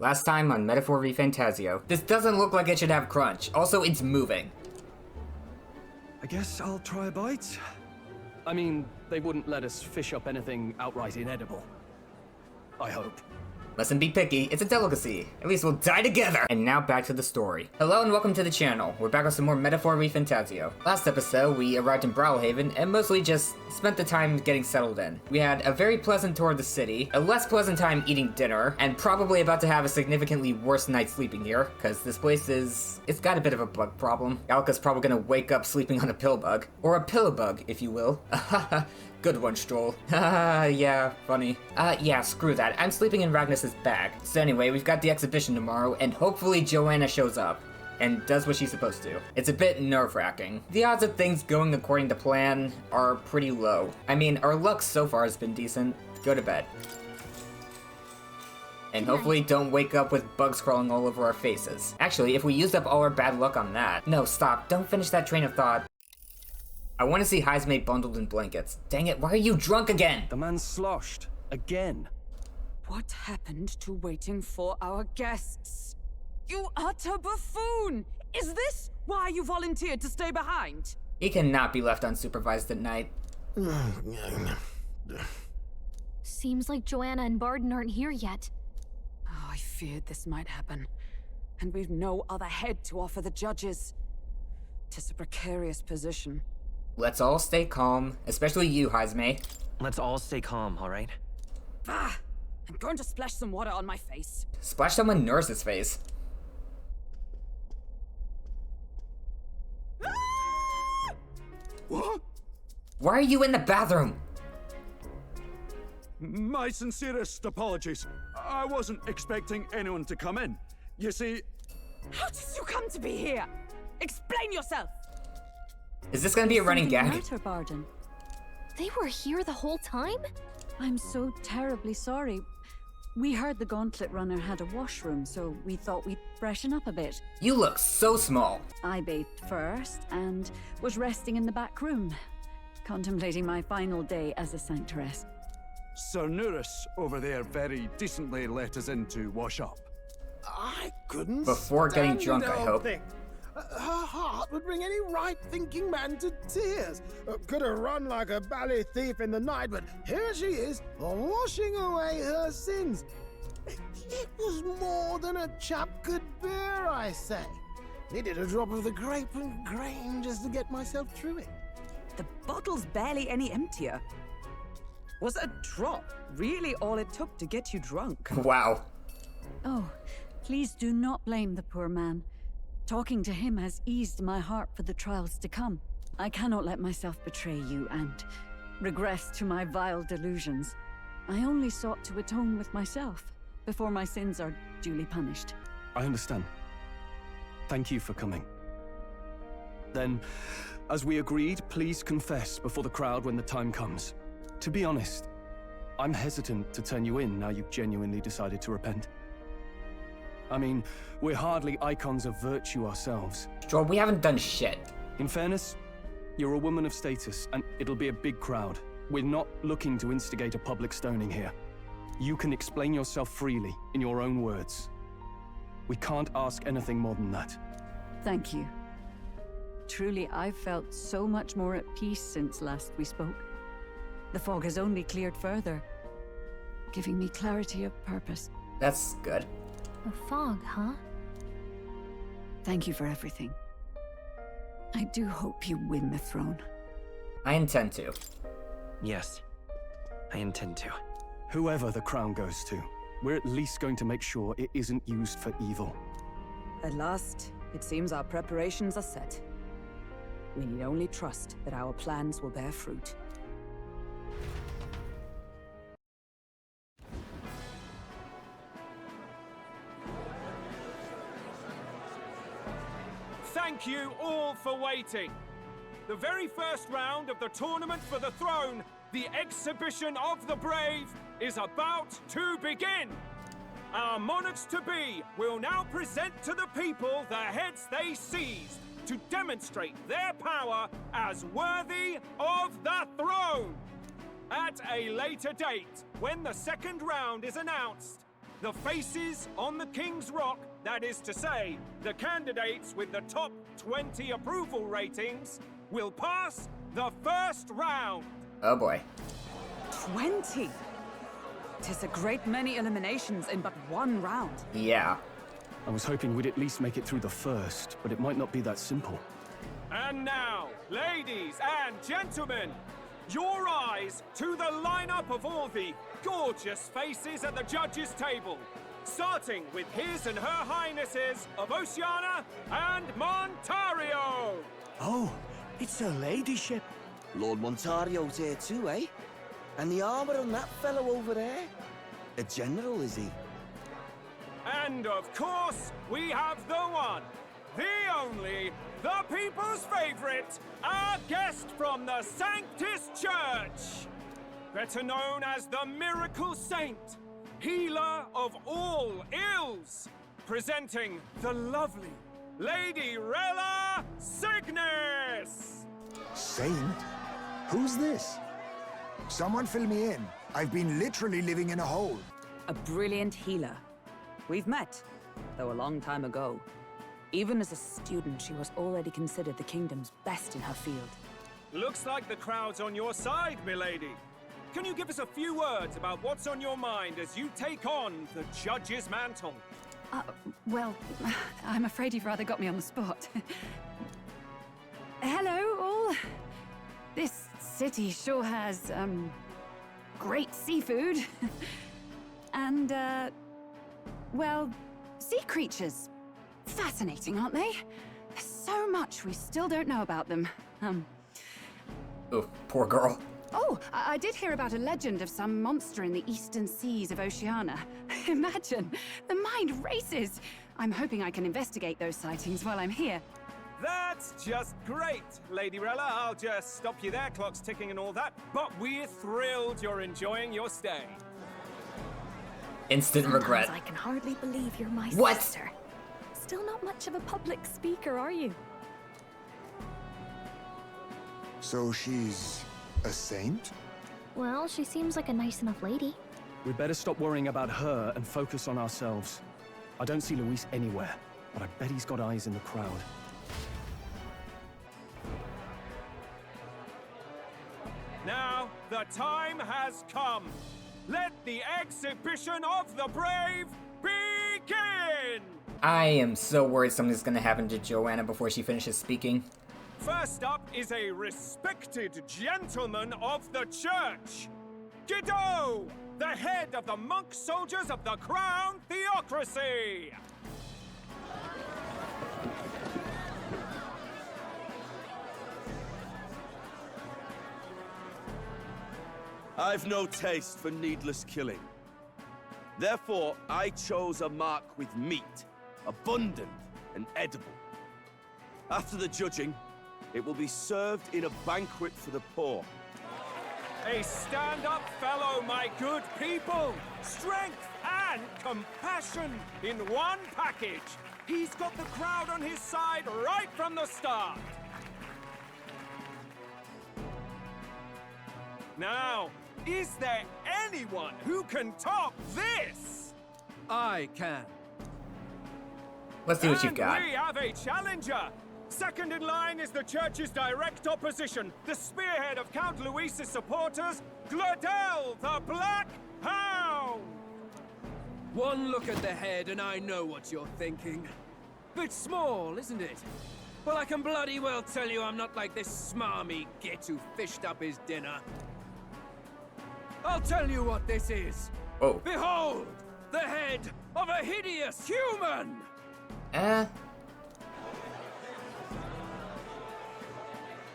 Last time on Metaphor ReFantazio. This doesn't look like it should have crunch. Also, it's moving. I guess I'll try a bite. I mean, they wouldn't let us fish up anything outright inedible. I hope. Mustn't be picky, it's a delicacy. At least we'll die together! And now back to the story. Hello and welcome to the channel. We're back with some more Metaphor ReFantazio. Last episode, we arrived in Brawlhaven and mostly just spent the time getting settled in. We had a very pleasant tour of the city, a less pleasant time eating dinner, and probably about to have a significantly worse night sleeping here, because this place it's got a bit of a bug problem. Galka's probably gonna wake up sleeping on a pill bug. Or a pillow bug, if you will. Good one, Stroll. Yeah, funny. Yeah, screw that. I'm sleeping in Ragnus's bag. So anyway, we've got the exhibition tomorrow, and hopefully Joanna shows up and does what she's supposed to. It's a bit nerve-wracking. The odds of things going according to plan are pretty low. I mean, our luck so far has been decent. Go to bed. And hopefully don't wake up with bugs crawling all over our faces. Actually, if we used up all our bad luck on that... No, stop. Don't finish that train of thought. I want to see Heismate bundled in blankets. Dang it, why are you drunk again? The man's sloshed. Again. What happened to waiting for our guests? You utter buffoon! Is this why you volunteered to stay behind? He cannot be left unsupervised at night. Seems like Joanna and Barden aren't here yet. Oh, I feared this might happen. And we've no other head to offer the judges. 'Tis a precarious position. Let's all stay calm, especially you, Heismate. Let's all stay calm, alright? Ah! I'm going to splash some water on my face. Splash someone Nurse's face. What? Why are you in the bathroom? My sincerest apologies. I wasn't expecting anyone to come in. You see... How did you come to be here? Explain yourself! Is this gonna be a running gag? Matter, Barden? They were here the whole time? I'm so terribly sorry. We heard the Gauntlet Runner had a washroom, so we thought we'd freshen up a bit. You look so small. I bathed first and was resting in the back room, contemplating my final day as a sanctoress. Sir Nuris over there very decently let us in to wash up. I couldn't Before getting stand drunk, it, I old hope. thing. Her heart would bring any right-thinking man to tears. Could have run like a bally thief in the night, but here she is, washing away her sins. It was more than a chap could bear, I say. Needed a drop of the grape and grain just to get myself through it. The bottle's barely any emptier. Was a drop really all it took to get you drunk? Wow. Oh, please do not blame the poor man. Talking to him has eased my heart for the trials to come. I cannot let myself betray you and regress to my vile delusions. I only sought to atone with myself before my sins are duly punished. I understand. Thank you for coming. Then, as we agreed, please confess before the crowd when the time comes. To be honest, I'm hesitant to turn you in now you've genuinely decided to repent. I mean, we're hardly icons of virtue ourselves. Stroll, we haven't done shit. In fairness, you're a woman of status, and it'll be a big crowd. We're not looking to instigate a public stoning here. You can explain yourself freely, in your own words. We can't ask anything more than that. Thank you. Truly, I've felt so much more at peace since last we spoke. The fog has only cleared further, giving me clarity of purpose. That's good. A fog, huh? Thank you for everything. I do hope you win the throne. I intend to. Yes, I intend to. Whoever the crown goes to, we're at least going to make sure it isn't used for evil. At last, it seems our preparations are set. We need only trust that our plans will bear fruit. Thank you all for waiting. The very first round of the tournament for the throne, the exhibition of the brave, is about to begin. Our monarchs-to-be will now present to the people the heads they seized to demonstrate their power as worthy of the throne. At a later date, when the second round is announced, the faces on the King's Rock, that is to say, the candidates with the top 20 approval ratings, will pass the first round. Oh boy. 20? 'Tis a great many eliminations in but one round. Yeah. I was hoping we'd at least make it through the first, but it might not be that simple. And now, ladies and gentlemen, your eyes to the lineup of all the gorgeous faces at the judges' table, starting with His and Her Highnesses of Oceania and Montario. Oh, it's her ladyship. Lord Montario's here too, eh? And the armor on that fellow over there? A general, is he? And of course, we have the one, the only, the people's favorite, our guest from the Sanctus Church, better known as the Miracle Saint, healer of all ills, presenting the lovely Lady Rella Cygnus. Saint? Who's this? Someone fill me in. I've been literally living in a hole. A brilliant healer. We've met, though a long time ago. Even as a student, she was already considered the kingdom's best in her field. Looks like the crowd's on your side, milady. Can you give us a few words about what's on your mind as you take on the judge's mantle? Well, I'm afraid you've rather got me on the spot. Hello, all. This city sure has, great seafood. And, well, sea creatures. Fascinating, aren't they? There's so much we still don't know about them. Oh, poor girl. Oh, I did hear about a legend of some monster in the eastern seas of Oceania. Imagine, the mind races. I'm hoping I can investigate those sightings while I'm here. That's just great, Lady Rella. I'll just stop you there, clock's ticking and all that. But we're thrilled you're enjoying your stay. Instant regret. Sometimes I can hardly believe you're my What? sister. Still not much of a public speaker, are you? So she's a saint? Well, she seems like a nice enough lady. We'd better stop worrying about her and focus on ourselves. I don't see Luis anywhere, but I bet he's got eyes in the crowd. Now, the time has come. Let the exhibition of the brave begin! I am so worried something's gonna happen to Joanna before she finishes speaking. First up is a respected gentleman of the church, Guido, the head of the monk soldiers of the Crown Theocracy. I've no taste for needless killing. Therefore, I chose a mark with meat, abundant and edible. After the judging, it will be served in a banquet for the poor. A stand-up fellow, my good people. Strength and compassion in one package. He's got the crowd on his side right from the start. Now, is there anyone who can top this? I can. Let's see what you've And got. we have a challenger. Second in line is the church's direct opposition, the spearhead of Count Luis's supporters, Gladel the Black Hound. One look at the head and I know what you're thinking. Bit small, isn't it? Well, I can bloody well tell you I'm not like this smarmy git who fished up his dinner. I'll tell you what this is. Oh. Behold, the head of a hideous human!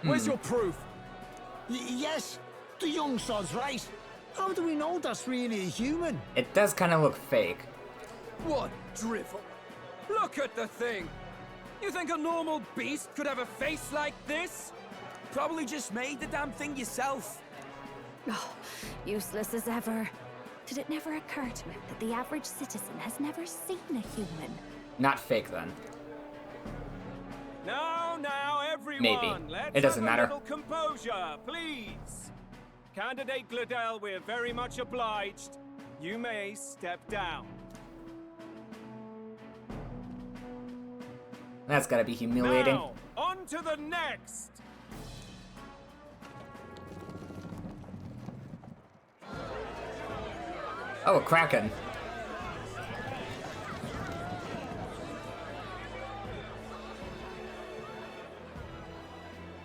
Where's your proof? Yes, the young sod's right. How do we know that's really a human? It does kind of look fake. What drivel? Look at the thing! You think a normal beast could have a face like this? Probably just made the damn thing yourself. Oh, useless as ever. Did it never occur to him that the average citizen has never seen a human? Not fake then. Now, everyone. Maybe. Let's It doesn't have matter. a little composure, please. Candidate Gladel, we're very much obliged. You may step down. That's gotta be humiliating. Now, on to the next! Oh, a kraken.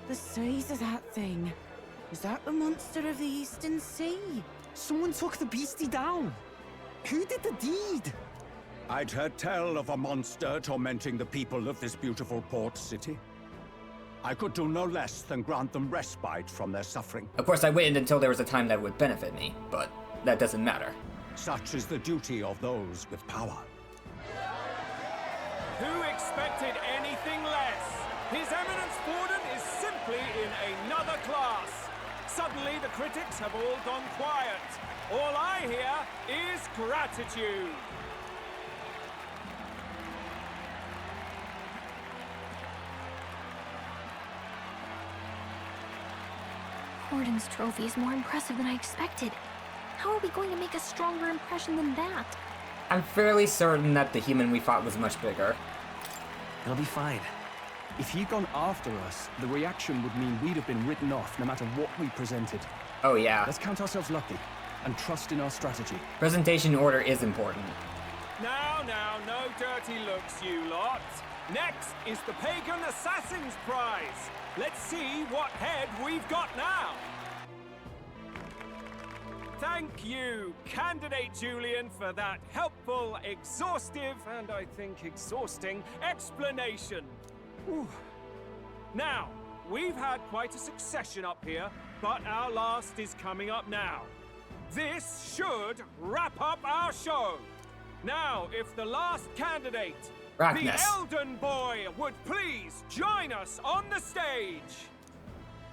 The size of that thing. Is that the monster of the Eastern Sea? Someone took the beastie down. Who did the deed? I'd heard tell of a monster tormenting the people of this beautiful port city. I could do no less than grant them respite from their suffering. Of course, I waited until there was a time that would benefit me, but that doesn't matter. Such is the duty of those with power. Who expected anything less? His Eminence Borden is simply in another class. Suddenly the critics have all gone quiet. All I hear is gratitude. Borden's trophy is more impressive than I expected. How are we going to make a stronger impression than that? I'm fairly certain that the human we fought was much bigger. It'll be fine. If he'd gone after us, the reaction would mean we'd have been written off no matter what we presented. Oh yeah. Let's count ourselves lucky and trust in our strategy. Presentation order is important. Now, no dirty looks, you lot. Next is the Pagan Assassin's Prize. Let's see what head we've got now. Thank you, Candidate Julian, for that helpful, exhaustive, and I think exhausting explanation. Whew. Now, we've had quite a succession up here, but our last is coming up now. This should wrap up our show. Now, if the last candidate, the Elden Boy, would please join us on the stage.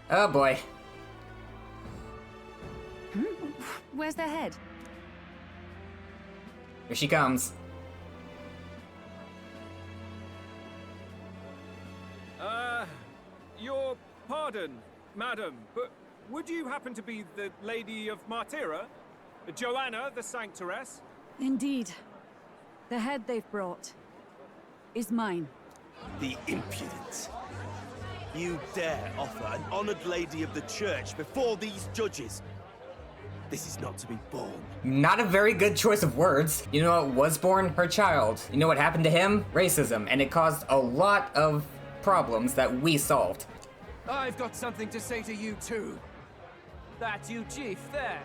Oh boy. Where's their head? Here she comes. Your pardon, madam, but would you happen to be the Lady of Martyra? Joanna, the Sanctoress? Indeed. The head they've brought is mine. The impudence. You dare offer an honored lady of the church before these judges? This is not to be borne. Not a very good choice of words. You know what was born? Her child. You know what happened to him? Racism. And it caused a lot of problems that we solved. I've got something to say to you too. That you chief there.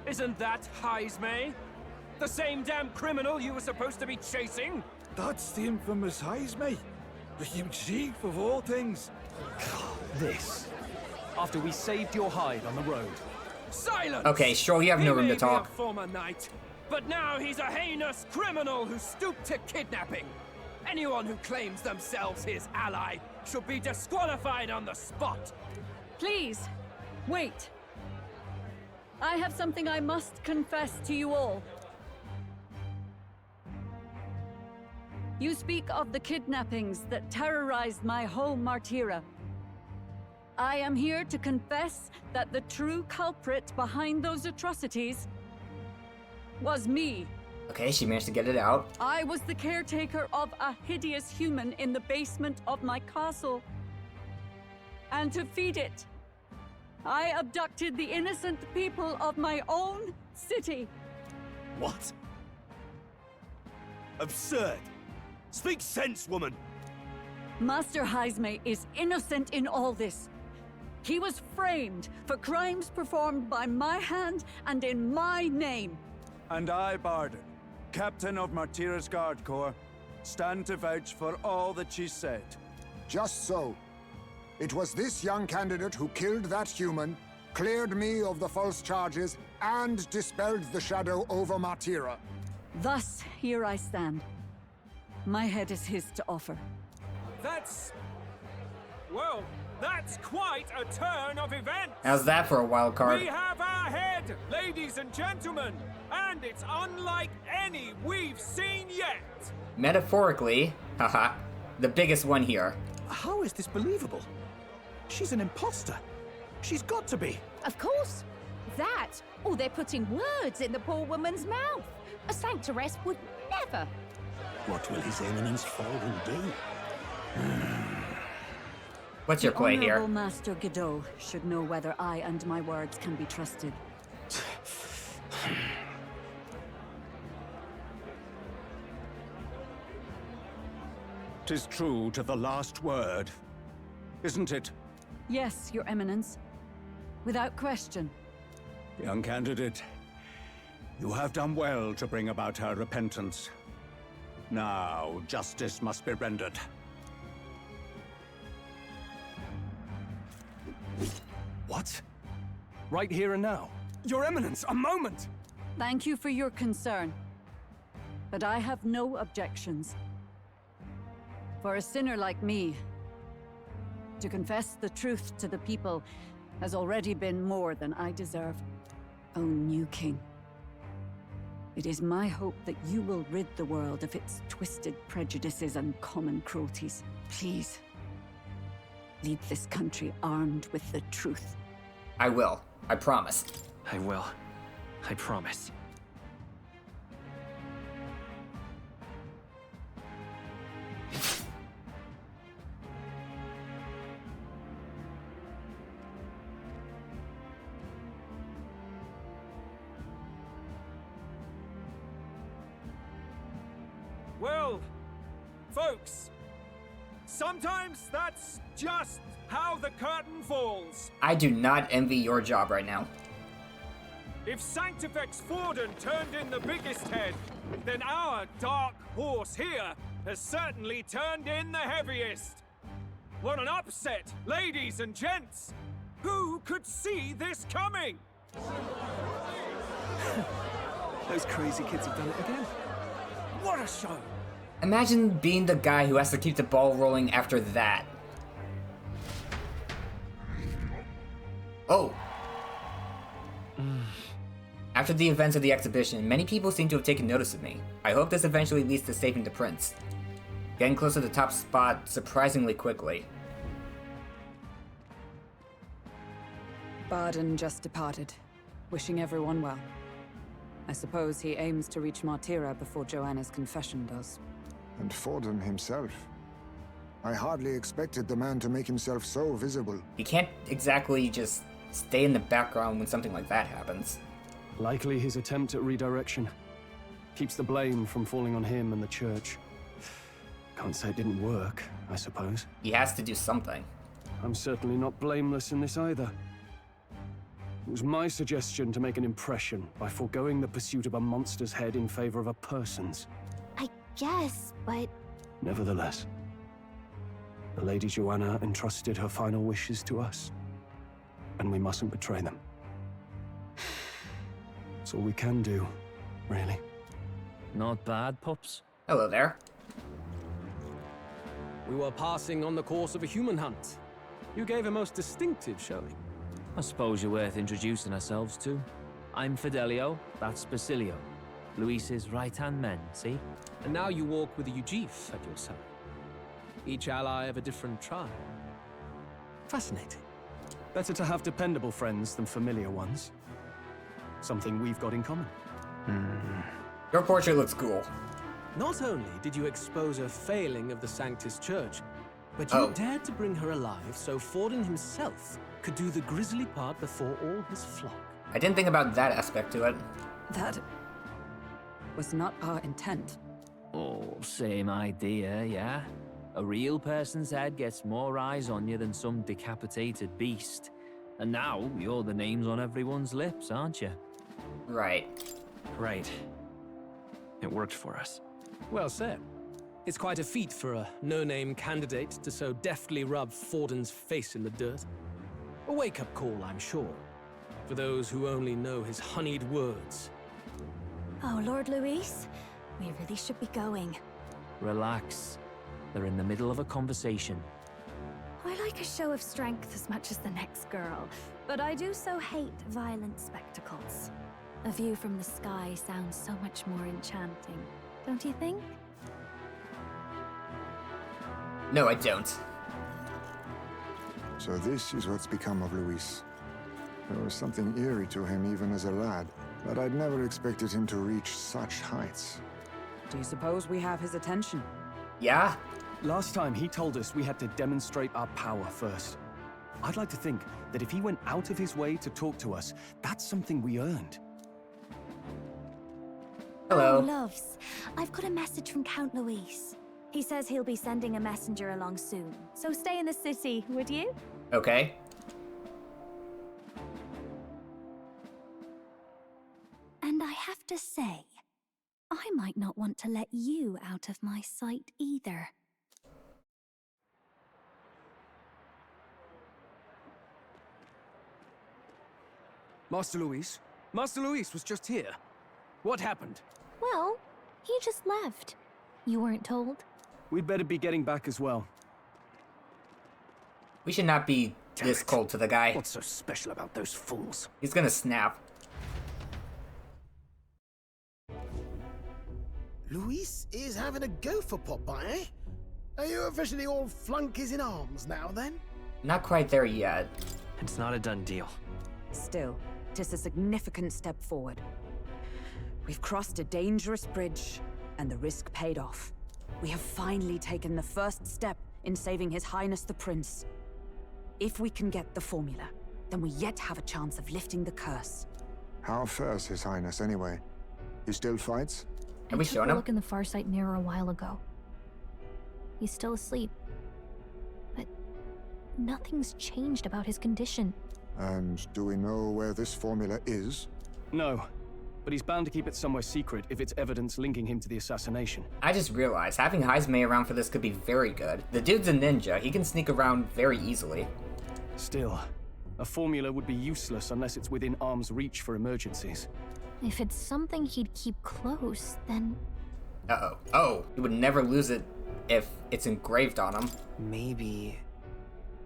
Isn't that Heismay? The same damn criminal you were supposed to be chasing? That's the infamous Heismay. The huge chief of all things. This. After we saved your hide on the road. Silence! Okay, sure, you have no room to talk. He may be a former knight, but now he's a heinous criminal who stooped to kidnapping. Anyone who claims themselves his ally should be disqualified on the spot. Please, wait. I have something I must confess to you all. You speak of the kidnappings that terrorized my home, Martyra. I am here to confess that the true culprit behind those atrocities was me. Okay, she managed to get it out. I was the caretaker of a hideous human in the basement of my castle. And to feed it, I abducted the innocent people of my own city. What? Absurd! Speak sense, woman! Master Heismay is innocent in all this. He was framed for crimes performed by my hand and in my name. And I, Bardon, Captain of Martyra's Guard Corps, stand to vouch for all that she said. Just so. It was this young candidate who killed that human, cleared me of the false charges, and dispelled the shadow over Martyra. Thus, here I stand. My head is his to offer. That's... well, that's quite a turn of events! How's that for a wild card? We have our head, ladies and gentlemen, and it's unlike any we've seen yet! Metaphorically, haha, the biggest one here. How is this believable? She's an imposter. She's got to be. Of course. That, or they're putting words in the poor woman's mouth. A sanctoress would never. What will His Eminence Fallen do? What's your play here? Honorable Master Godot should know whether I and my words can be trusted. 'Tis true to the last word, isn't it? Yes, Your Eminence. Without question. Young candidate, you have done well to bring about her repentance. Now, justice must be rendered. What? Right here and now? Your Eminence, a moment! Thank you for your concern. But I have no objections. For a sinner like me, to confess the truth to the people has already been more than I deserve. O new king, it is my hope that you will rid the world of its twisted prejudices and common cruelties. Please, lead this country armed with the truth. I will. I promise. I will. I promise. Well, folks, sometimes that's just how the curtain falls. I do not envy your job right now. If Sanctifex Forden turned in the biggest head, then our dark horse here has certainly turned in the heaviest. What an upset, ladies and gents! Who could see this coming? Those crazy kids have done it again. What a show! Imagine being the guy who has to keep the ball rolling after that. Oh. After the events of the exhibition, many people seem to have taken notice of me. I hope this eventually leads to saving the prince. Getting close to the top spot surprisingly quickly. Barden just departed, wishing everyone well. I suppose he aims to reach Martira before Joanna's confession does. And Forden himself. I hardly expected the man to make himself so visible. You can't exactly just stay in the background when something like that happens. Likely his attempt at redirection. Keeps the blame from falling on him and the church. Can't say it didn't work, I suppose. He has to do something. I'm certainly not blameless in this either. It was my suggestion to make an impression by foregoing the pursuit of a monster's head in favor of a person's. I guess, but... Nevertheless, the Lady Joanna entrusted her final wishes to us, and we mustn't betray them. That's all we can do, really. Not bad, pups. Hello there. We were passing on the course of a human hunt. You gave a most distinctive showing. I suppose you're worth introducing ourselves to. I'm Fidelio, that's Basilio. Luis's right-hand men, see? And now you walk with a Ujif at your side. Each ally of a different tribe. Fascinating. Better to have dependable friends than familiar ones. Something we've got in common. Your portrait looks cool. Not only did you expose a failing of the Sanctus Church, but you dared to bring her alive so Forden himself could do the grisly part before all his flock. I didn't think about that aspect to it. That was not our intent. Oh, same idea, yeah? A real person's head gets more eyes on you than some decapitated beast. And now, you're the names on everyone's lips, aren't you? Right. Right. It worked for us. Well said. It's quite a feat for a no-name candidate to so deftly rub Forden's face in the dirt. A wake-up call, I'm sure, for those who only know his honeyed words. Oh, Lord Luis, we really should be going. Relax. They're in the middle of a conversation. I like a show of strength as much as the next girl, but I do so hate violent spectacles. A view from the sky sounds so much more enchanting, don't you think? No, I don't. So this is what's become of Luis. There was something eerie to him even as a lad, but I'd never expected him to reach such heights. Do you suppose we have his attention? Yeah? Last time he told us we had to demonstrate our power first. I'd like to think that if he went out of his way to talk to us, that's something we earned. Hello. Oh, loves. I've got a message from Count Luis. He says he'll be sending a messenger along soon. So stay in the city, would you? Okay. And I have to say, I might not want to let you out of my sight either. Master Luis? Master Luis was just here. What happened? Well, he just left. You weren't told? We'd better be getting back as well. We should not be this cold to the guy. What's so special about those fools? He's gonna snap. Luis is having a go for Popeye, eh? Are you officially all flunkies in arms now, then? Not quite there yet. It's not a done deal. Still, it is a significant step forward. We've crossed a dangerous bridge, and the risk paid off. We have finally taken the first step in saving His Highness the Prince. If we can get the formula, then we yet have a chance of lifting the curse. How fares His Highness, anyway? He still fights? Have we I took shown a him? look in the Farsight mirror a while ago. He's still asleep. But nothing's changed about his condition. And do we know where this formula is? No, but he's bound to keep it somewhere secret if it's evidence linking him to the assassination. I just realized having Heismay around for this could be very good. The dude's a ninja. He can sneak around very easily. Still, a formula would be useless unless it's within arm's reach for emergencies. If it's something he'd keep close, then... Uh-oh. Oh, he would never lose it if it's engraved on him. Maybe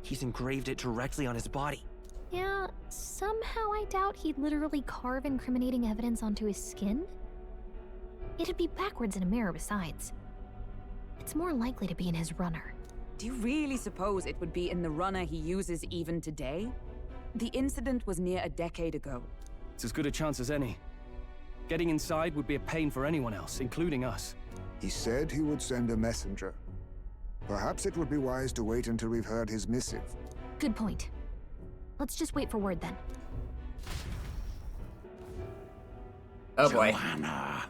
he's engraved it directly on his body. Yeah, somehow I doubt he'd literally carve incriminating evidence onto his skin. It'd be backwards in a mirror besides. It's more likely to be in his runner. Do you really suppose it would be in the runner he uses even today? The incident was near a decade ago. It's as good a chance as any. Getting inside would be a pain for anyone else, including us. He said he would send a messenger. Perhaps it would be wise to wait until we've heard his missive. Good point. Let's just wait for word then. Oh boy. Joanna,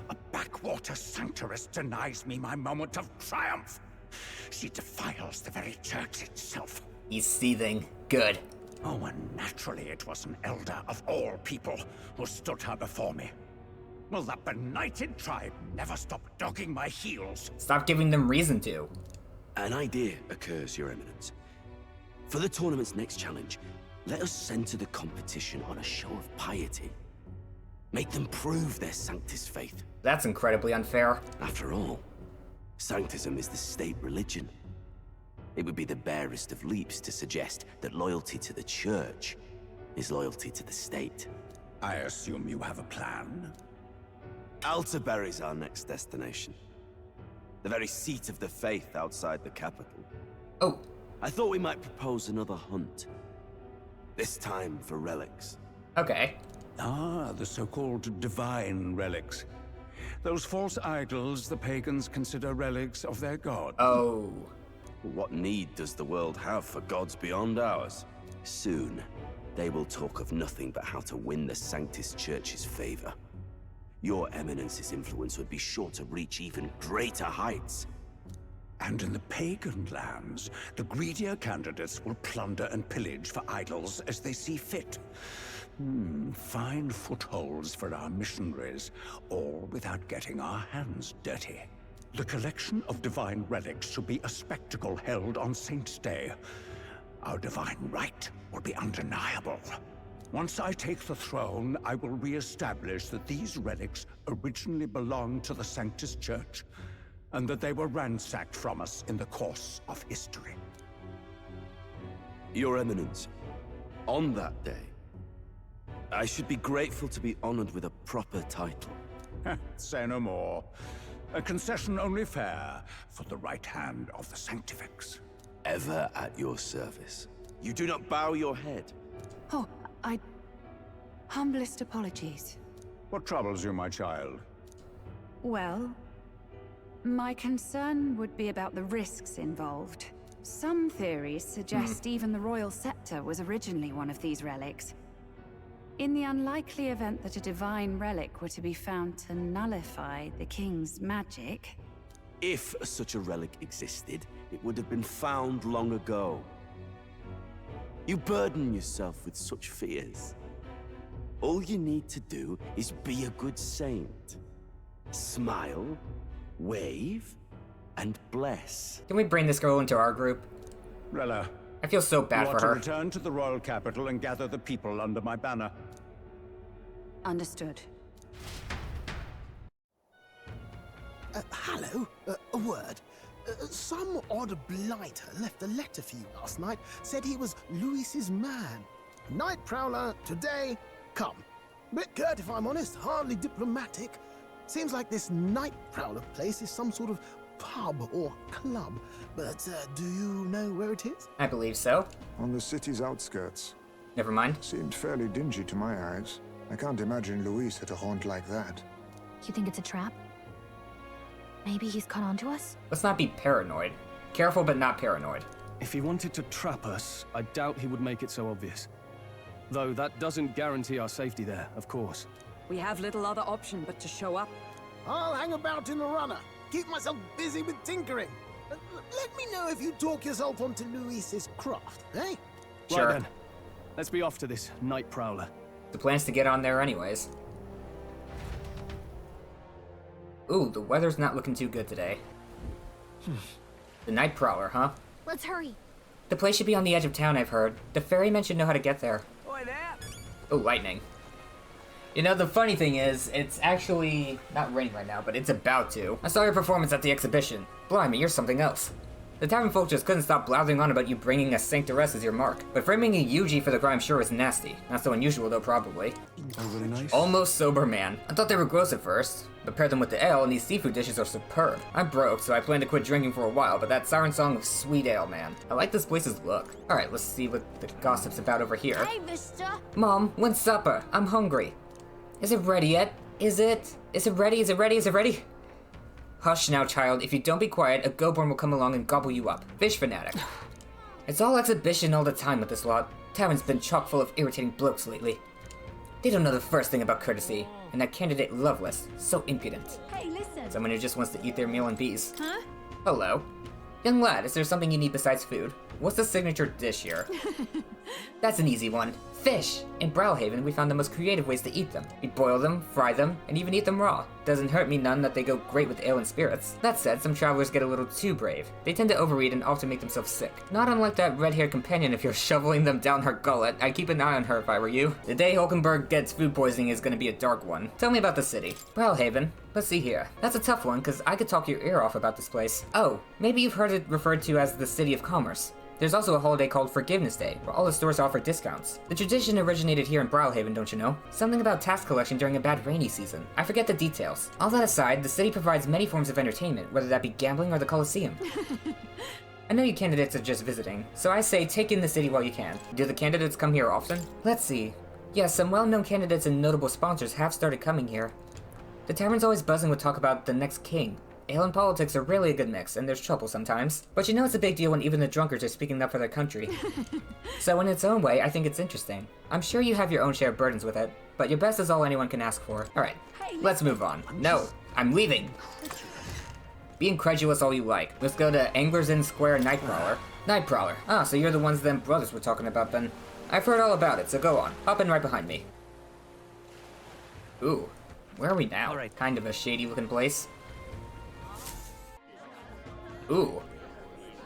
a backwater sanctuarist denies me my moment of triumph. She defiles the very church itself. He's seething. Good. Oh, and naturally it was an elder of all people who stood her before me. Will that benighted tribe never stop dogging my heels? Stop giving them reason to. An idea occurs, Your Eminence. For the tournament's next challenge, let us center the competition on a show of piety. Make them prove their Sanctus faith. That's incredibly unfair. After all, Sanctism is the state religion. It would be the barest of leaps to suggest that loyalty to the Church is loyalty to the state. I assume you have a plan? Altaberry's our next destination. The very seat of the faith outside the capital. Oh. I thought we might propose another hunt. This time for relics. Okay. Ah, the so-called divine relics. Those false idols the pagans consider relics of their god. Oh. What need does the world have for gods beyond ours? Soon, they will talk of nothing but how to win the Sanctus Church's favor. Your Eminence's influence would be sure to reach even greater heights. And in the pagan lands, the greedier candidates will plunder and pillage for idols as they see fit. Fine footholds for our missionaries, all without getting our hands dirty. The collection of divine relics should be a spectacle held on Saint's Day. Our divine right will be undeniable. Once I take the throne, I will re-establish that these relics originally belonged to the Sanctus Church, and that they were ransacked from us in the course of history. Your Eminence, on that day, I should be grateful to be honored with a proper title. Say no more. A concession only fair for the right hand of the Sanctifex. Ever at your service. You do not bow your head. Oh, humblest apologies. What troubles you, my child? Well, My concern would be about the risks involved. Some theories suggest even the royal scepter was originally one of these relics. In the unlikely event that a divine relic were to be found to nullify the king's magic... If such a relic existed, it would have been found long ago. You burden yourself with such fears. All you need to do is be a good saint. Smile, wave, and bless. Can we bring this girl into our group? Rella, I feel so bad for her. You are to return to the royal capital and gather the people under my banner. Understood. Hello, a word. Some odd blighter left a letter for you last night. Said he was Louis's man. Nightprowler, today, come. Bit curt if I'm honest, hardly diplomatic. Seems like this Nightprowler place is some sort of pub or club. But do you know where it is? I believe so. On the city's outskirts. Never mind. Seemed fairly dingy to my eyes. I can't imagine Louis at a haunt like that. You think it's a trap? Maybe he's caught on to us? Let's not be paranoid. Careful, but not paranoid. If he wanted to trap us, I doubt he would make it so obvious. Though that doesn't guarantee our safety there, of course. We have little other option but to show up. I'll hang about in the runner. Keep myself busy with tinkering. Let me know if you talk yourself onto Louis's craft, eh? Sure. Right then. Let's be off to this Nightprowler. The plan's to get on there anyways. Ooh, the weather's not looking too good today. The Nightprowler, huh? Let's hurry. The place should be on the edge of town, I've heard. The ferryman should know how to get there. Oi there! Oh, lightning. You know, the funny thing is, it's actually not raining right now, but it's about to. I saw your performance at the exhibition. Blimey, you're something else. The tavern folk just couldn't stop blathering on about you bringing a sanctoress as your mark. But framing a Yuji for the crime sure is nasty. Not so unusual though, probably. Really nice. Almost sober man. I thought they were gross at first, but pair them with the ale and these seafood dishes are superb. I'm broke, so I plan to quit drinking for a while, but that siren song of sweet ale, man. I like this place's look. Alright, let's see what the gossip's about over here. Hey, mister! Mom, when's supper? I'm hungry. Is it ready yet? Is it? Is it ready? Is it ready? Is it ready? Hush now, child. If you don't be quiet, a go-born will come along and gobble you up. Fish fanatic. It's all exhibition all the time with this lot. Tavern's been chock full of irritating blokes lately. They don't know the first thing about courtesy. And that candidate Loveless, so impudent. Hey, listen! Someone who just wants to eat their meal in peace. Huh? Hello. Young lad, is there something you need besides food? What's the signature dish here? That's an easy one. Fish! In Browhaven, we found the most creative ways to eat them. We boil them, fry them, and even eat them raw. Doesn't hurt me none that they go great with ale and spirits. That said, some travelers get a little too brave. They tend to overeat and often make themselves sick. Not unlike that red-haired companion if you're shoveling them down her gullet. I'd keep an eye on her if I were you. The day Hulkenberg gets food poisoning is gonna be a dark one. Tell me about the city. Browhaven. Let's see here. That's a tough one, cause I could talk your ear off about this place. Oh, maybe you've heard it referred to as the City of Commerce. There's also a holiday called Forgiveness Day, where all the stores offer discounts. The tradition originated here in Browhaven, don't you know? Something about tax collection during a bad rainy season. I forget the details. All that aside, the city provides many forms of entertainment, whether that be gambling or the Colosseum. I know you candidates are just visiting, so I say take in the city while you can. Do the candidates come here often? Let's see. Yes, some well-known candidates and notable sponsors have started coming here. The tavern's always buzzing with talk about the next king. Ale and politics are really a good mix, and there's trouble sometimes. But you know it's a big deal when even the drunkards are speaking up for their country. So in its own way, I think it's interesting. I'm sure you have your own share of burdens with it, but your best is all anyone can ask for. Alright, let's move on. No, I'm leaving! Be incredulous all you like. Let's go to Anglers Inn Square Nightprowler. Nightprowler. Ah, so you're the ones them brothers were talking about then. I've heard all about it, so go on. Hop in right behind me. Ooh, where are we now? All right. Kind of a shady looking place. Ooh,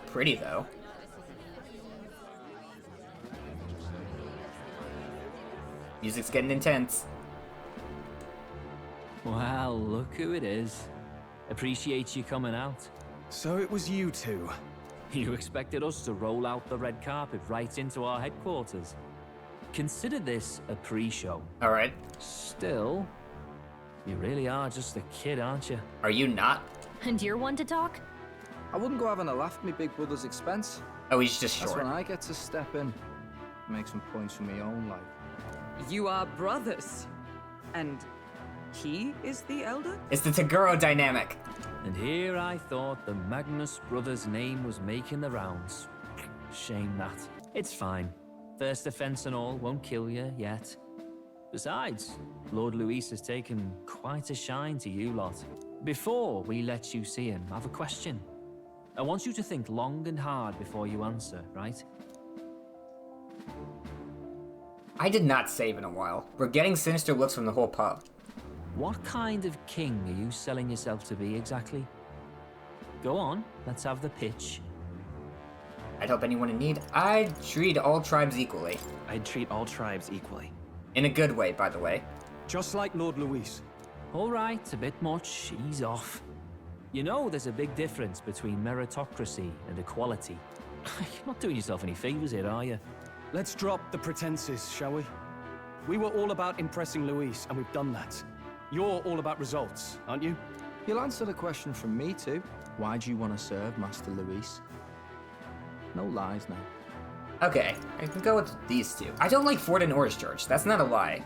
pretty though. Music's getting intense. Well, look who it is. Appreciate you coming out. So it was you two. You expected us to roll out the red carpet right into our headquarters. Consider this a pre-show. All right. Still, you really are just a kid, aren't you? Are you not? And you're one to talk? I wouldn't go having a laugh at me big brother's expense. Oh, he's just short. That's when I get to step in, make some points for my own life. You are brothers. And he is the elder? It's the Taguro dynamic. And here I thought the Magnus brothers' name was making the rounds. Shame that. It's fine. First offense and all won't kill you yet. Besides, Lord Luis has taken quite a shine to you lot. Before we let you see him, I have a question. I want you to think long and hard before you answer, right? I did not save in a while. We're getting sinister looks from the whole pub. What kind of king are you selling yourself to be exactly? Go on, let's have the pitch. I'd help anyone in need. I'd treat all tribes equally. I'd treat all tribes equally. In a good way, by the way. Just like Lord Luis. All right, a bit much, ease off. You know there's a big difference between meritocracy and equality. You're not doing yourself any favors here, are you? Let's drop the pretenses, shall we? We were all about impressing Luis, and we've done that. You're all about results, aren't you? You'll answer the question from me too. Why do you want to serve Master Luis? No lies now. Okay, I can go with these two. I don't like Forden or his church. That's not a lie.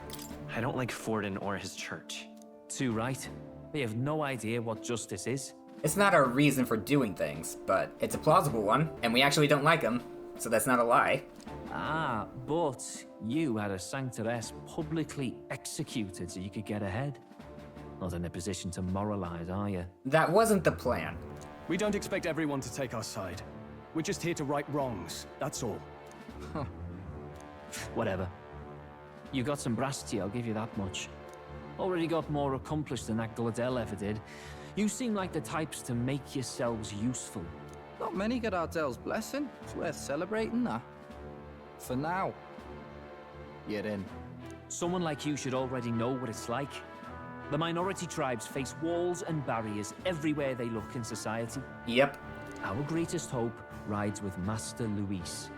I don't like Forden or his church. Too right. They have no idea what justice is. It's not our reason for doing things, but it's a plausible one, and we actually don't like him, so that's not a lie. Ah, but you had a sanctoress publicly executed so you could get ahead. Not in a position to moralize, are you? That wasn't the plan. We don't expect everyone to take our side. We're just here to right wrongs, that's all. Huh. Whatever. You got some brass to you, I'll give you that much. Already got more accomplished than that Gladel ever did. You seem like the types to make yourselves useful. Not many get Ardel's blessing. It's worth celebrating that. For now. You're in. Someone like you should already know what it's like. The minority tribes face walls and barriers everywhere they look in society. Yep. Our greatest hope rides with Master Luis.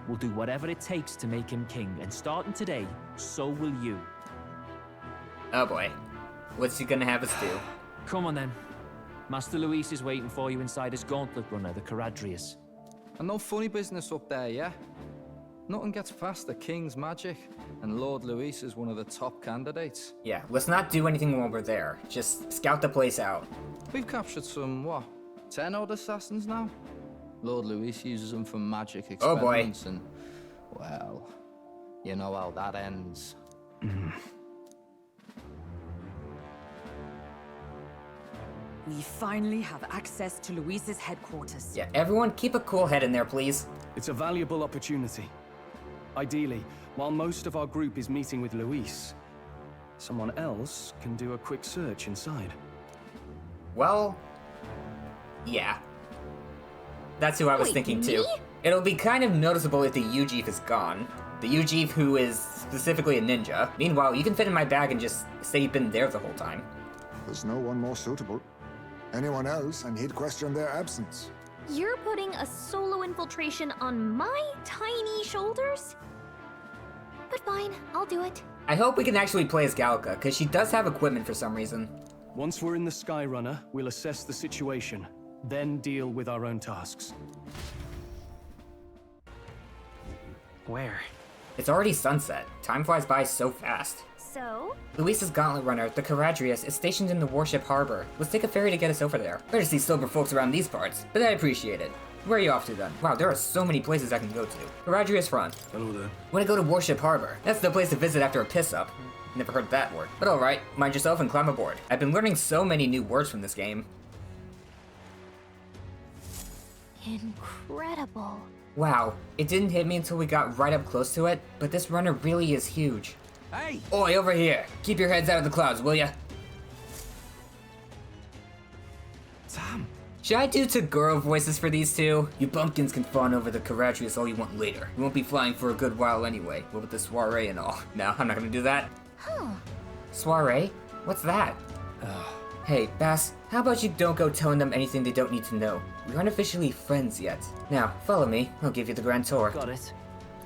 We'll do whatever it takes to make him king, and starting today, so will you. Oh boy. What's he gonna have us do? Come on then. Master Luis is waiting for you inside his gauntlet runner, the Charadrius. And no funny business up there, yeah? Nothing gets past the king's magic, and Lord Luis is one of the top candidates. Yeah, let's not do anything while we're there. Just scout the place out. We've captured some, what, 10 odd assassins now? Lord Luis uses them for magic experiments, and, well, you know how that ends. We finally have access to Luis's headquarters. Yeah, everyone keep a cool head in there, please. It's a valuable opportunity. Ideally, while most of our group is meeting with Luis, someone else can do a quick search inside. Well, yeah. That's who I was thinking too. It'll be kind of noticeable if the Ujeef is gone. The Ujeef who is specifically a ninja. Meanwhile, you can fit in my bag and just say you've been there the whole time. There's no one more suitable. Anyone else, and he'd question their absence. You're putting a solo infiltration on my tiny shoulders? But fine, I'll do it. I hope we can actually play as Gallica, because she does have equipment for some reason. Once we're in the Skyrunner, we'll assess the situation, then deal with our own tasks. Where? It's already sunset. Time flies by so fast. So? Luis's gauntlet runner, the Charadrius, is stationed in the warship harbor. Let's take a ferry to get us over there. Better see sober folks around these parts, but I appreciate it. Where are you off to then? Wow, there are so many places I can go to. Charadrius front. Hello there. Wanna go to Warship Harbor? That's the place to visit after a piss-up. Never heard that word. But alright, mind yourself and climb aboard. I've been learning so many new words from this game. Incredible. Wow, it didn't hit me until we got right up close to it, but this runner really is huge. Hey! Oi, over here! Keep your heads out of the clouds, will ya? Tom! Should I do Tagoro voices for these two? You bumpkins can fawn over the Charadrius all you want later. We won't be flying for a good while anyway, what with the soiree and all. No, I'm not gonna do that. Huh. Soiree? What's that? Hey, Bass, how about you don't go telling them anything they don't need to know? We aren't officially friends yet. Now, follow me. I'll give you the grand tour. Got it.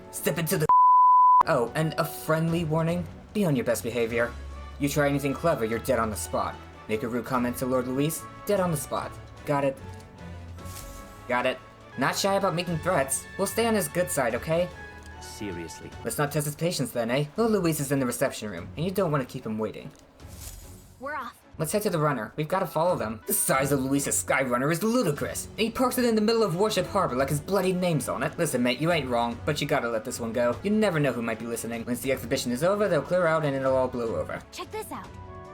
Step into the Oh, and a friendly warning. Be on your best behavior. You try anything clever, you're dead on the spot. Make a rude comment to Lord Luis, dead on the spot. Got it? Got it. Not shy about making threats. We'll stay on his good side, okay? Seriously. Let's not test his patience then, eh? Lord Luis is in the reception room, and you don't want to keep him waiting. We're off. Let's head to the runner. We've got to follow them. The size of Luis's Skyrunner is ludicrous. And he parks it in the middle of Warship Harbor like his bloody name's on it. Listen, mate, you ain't wrong, but you gotta let this one go. You never know who might be listening. Once the exhibition is over, they'll clear out and it'll all blow over. Check this out.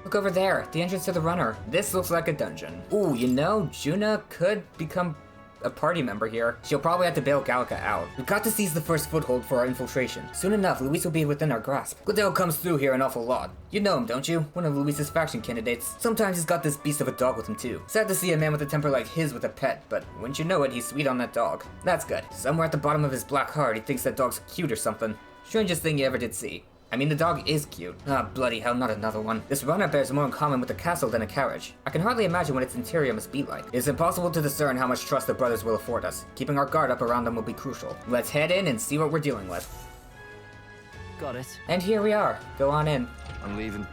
Look over there, the entrance to the runner. This looks like a dungeon. Ooh, you know, Juna could become a party member here. She'll probably have to bail Gallica out. We've got to seize the first foothold for our infiltration. Soon enough, Luis will be within our grasp. Goodale comes through here an awful lot. You know him, don't you? One of Luis's faction candidates. Sometimes he's got this beast of a dog with him too. Sad to see a man with a temper like his with a pet, but wouldn't you know it, he's sweet on that dog. That's good. Somewhere at the bottom of his black heart, he thinks that dog's cute or something. Strangest thing you ever did see. I mean, the dog is cute. Ah, bloody hell, not another one. This runner bears more in common with a castle than a carriage. I can hardly imagine what its interior must be like. It's impossible to discern how much trust the brothers will afford us. Keeping our guard up around them will be crucial. Let's head in and see what we're dealing with. Got it. And here we are. Go on in. I'm leaving.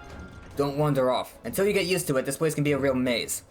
Don't wander off. Until you get used to it, this place can be a real maze.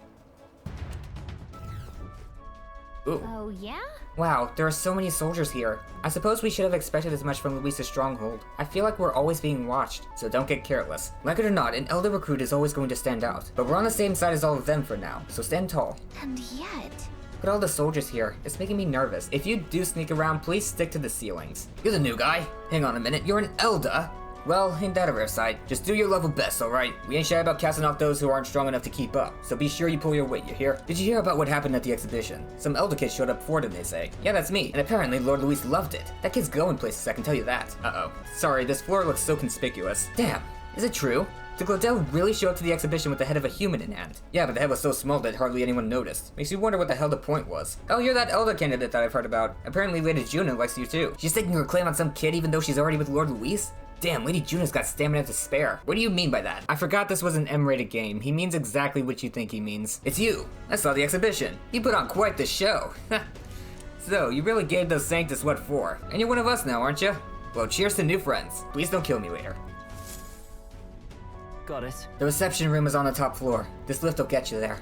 Ooh. Oh, yeah? Wow, there are so many soldiers here. I suppose we should have expected as much from Luis's stronghold. I feel like we're always being watched, so don't get careless. Like it or not, an elder recruit is always going to stand out. But we're on the same side as all of them for now, so stand tall. And yet... Look at all the soldiers here. It's making me nervous. If you do sneak around, please stick to the ceilings. You're the new guy. Hang on a minute, you're an elder? Well, ain't that a rare sight? Just do your level best, alright? We ain't shy about casting off those who aren't strong enough to keep up, so be sure you pull your weight, you hear? Did you hear about what happened at the exhibition? Some elder kid showed up for it, they say. Yeah, that's me, and apparently Lord Luis loved it. That kid's going places, I can tell you that. Uh-oh. Sorry, this floor looks so conspicuous. Damn, is it true? Did Glodell really show up to the exhibition with the head of a human in hand? Yeah, but the head was so small that hardly anyone noticed. Makes you wonder what the hell the point was. Oh, you're that elder candidate that I've heard about. Apparently Lady Juna likes you too. She's taking her claim on some kid even though she's already with Lord Luis? Damn, Lady Juna's got stamina to spare. What do you mean by that? I forgot this was an M-rated game. He means exactly what you think he means. It's you. I saw the exhibition. You put on quite the show. So, you really gave those Sanctus what for? And you're one of us now, aren't you? Well, cheers to new friends. Please don't kill me later. Got it. The reception room is on the top floor. This lift will get you there.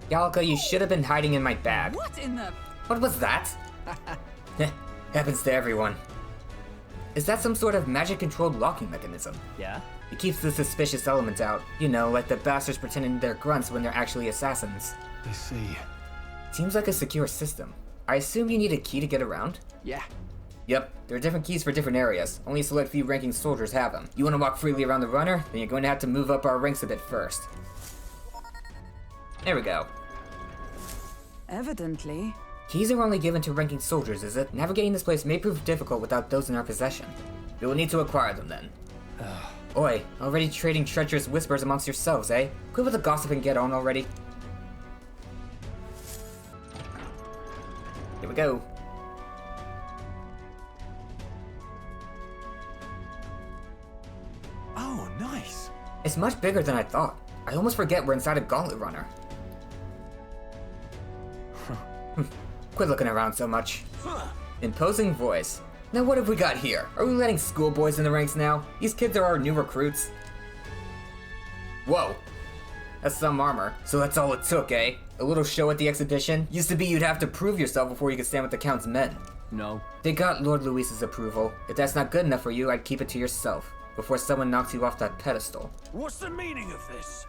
Gallica, you should have been hiding in my bag. What in the... What was that? Happens to everyone. Is that some sort of magic-controlled locking mechanism? Yeah? It keeps the suspicious elements out. You know, like the bastards pretending they're grunts when they're actually assassins. I see. Seems like a secure system. I assume you need a key to get around? Yeah. Yep, there are different keys for different areas. Only a select few ranking soldiers have them. You want to walk freely around the runner? Then you're going to have to move up our ranks a bit first. There we go. Evidently. Keys are only given to ranking soldiers, is it? Navigating this place may prove difficult without those in our possession. We will need to acquire them then. Oi, already trading treacherous whispers amongst yourselves, eh? Quit with the gossip and get on already. Here we go. Oh, nice. It's much bigger than I thought. I almost forget we're inside a gauntlet runner. Quit looking around so much. Imposing voice. Now what have we got here? Are we letting schoolboys in the ranks now? These kids are our new recruits. Whoa. That's some armor. So that's all it took, eh? A little show at the exhibition? Used to be you'd have to prove yourself before you could stand with the Count's men. No. They got Lord Luis's approval. If that's not good enough for you, I'd keep it to yourself. Before someone knocks you off that pedestal. What's the meaning of this?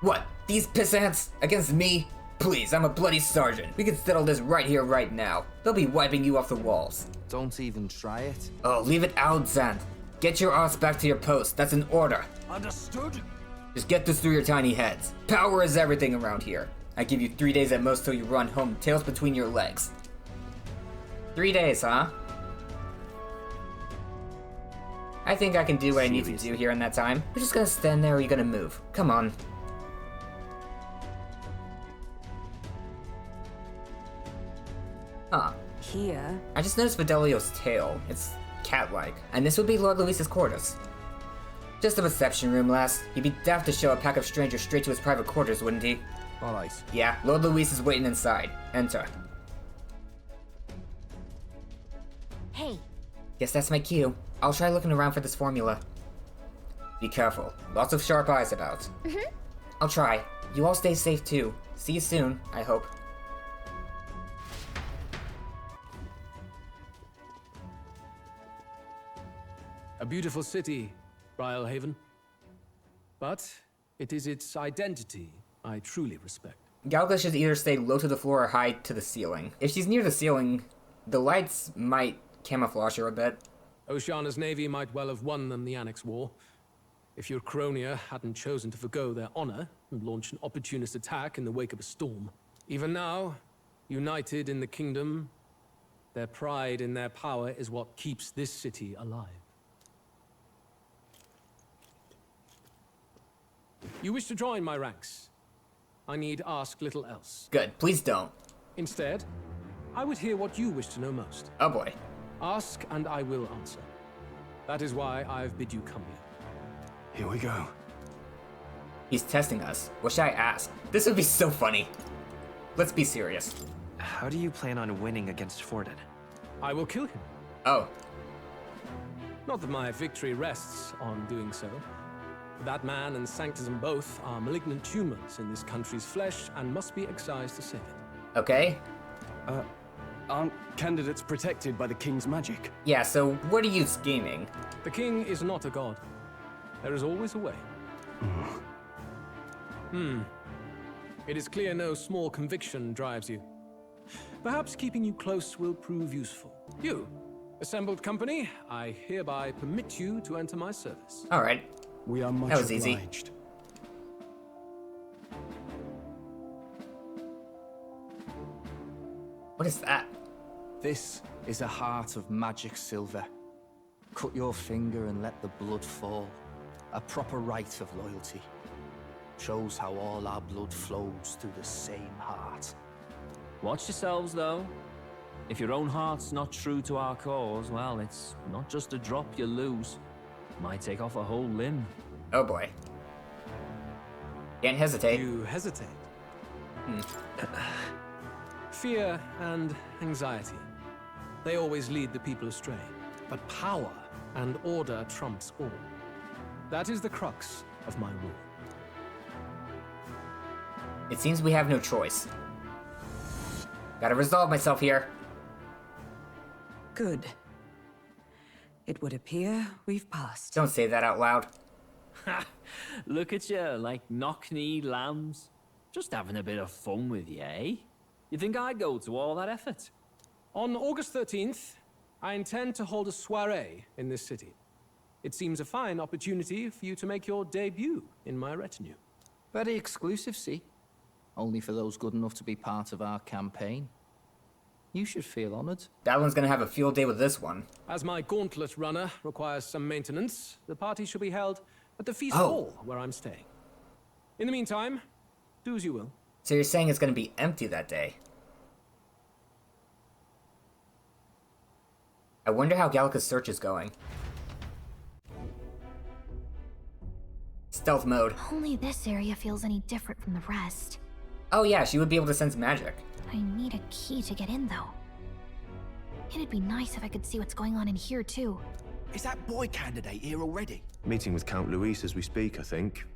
What? These pissants? Against me? Please, I'm a bloody sergeant. We can settle this right here, right now. They'll be wiping you off the walls. Don't even try it. Oh, leave it out, Zant. Get your ass back to your post. That's an order. Understood? Just get this through your tiny heads. Power is everything around here. I give you 3 days at most till you run home, tails between your legs. 3 days, huh? I think I can do what I need to do here in that time. We're just gonna stand there or are you gonna move? Come on. Huh. Here? I just noticed Fidelio's tail. It's cat-like. And this would be Lord Luis's quarters. Just a reception room, lass. He'd be daft to show a pack of strangers straight to his private quarters, wouldn't he? Alright. Yeah, Lord Luis is waiting inside. Enter. Hey. Guess that's my cue. I'll try looking around for this formula. Be careful. Lots of sharp eyes about. I'll try. You all stay safe too. See you soon, I hope. A beautiful city, Brylehaven. But it is its identity I truly respect. Galka should either stay low to the floor or high to the ceiling. If she's near the ceiling, the lights might camouflage her a bit. Oceana's navy might well have won them the Annex War, if Euchronia hadn't chosen to forgo their honor and launch an opportunist attack in the wake of a storm. Even now, united in the kingdom, their pride in their power is what keeps this city alive. You wish to join my ranks. I need ask little else. Good, please don't. Instead, I would hear what you wish to know most. Oh boy. Ask and I will answer. That is why I've bid you come here. Here we go. He's testing us. What should I ask? This would be so funny. Let's be serious. How do you plan on winning against Forden? I will kill him. Oh. Not that my victory rests on doing so. That man and Sanctism both are malignant tumors in this country's flesh and must be excised to save it. Okay. Aren't candidates protected by the king's magic? Yeah, so what are you scheming? The king is not a god. There is always a way. It is clear no small conviction drives you. Perhaps keeping you close will prove useful. You, assembled company, I hereby permit you to enter my service. All right. We are much that was obliged. Easy. What is that? This is a heart of magic silver. Cut your finger and let the blood fall. A proper rite of loyalty. Shows how all our blood flows through the same heart. Watch yourselves, though. If your own heart's not true to our cause, well, it's not just a drop you lose. Might take off a whole limb. Oh boy. Can't hesitate. You hesitate? Fear and anxiety. They always lead the people astray. But power and order trumps all. That is the crux of my rule. It seems we have no choice. Gotta resolve myself here. Good. It would appear we've passed. Don't say that out loud. Ha! Look at you, like knock-kneed lambs. Just having a bit of fun with you, eh? You think I'd go to all that effort? On August 13th, I intend to hold a soiree in this city. It seems a fine opportunity for you to make your debut in my retinue. Very exclusive, see? Only for those good enough to be part of our campaign. You should feel honored. That one's gonna have a field day with this one. As my gauntlet runner requires some maintenance, the party shall be held at the feast hall where I'm staying. In the meantime, do as you will. So you're saying it's gonna be empty that day? I wonder how Gallica's search is going. Stealth mode. Only this area feels any different from the rest. Oh yeah, she would be able to sense magic. I need a key to get in, though. It'd be nice if I could see what's going on in here, too. Is that boy candidate here already? Meeting with Count Luis as we speak, I think.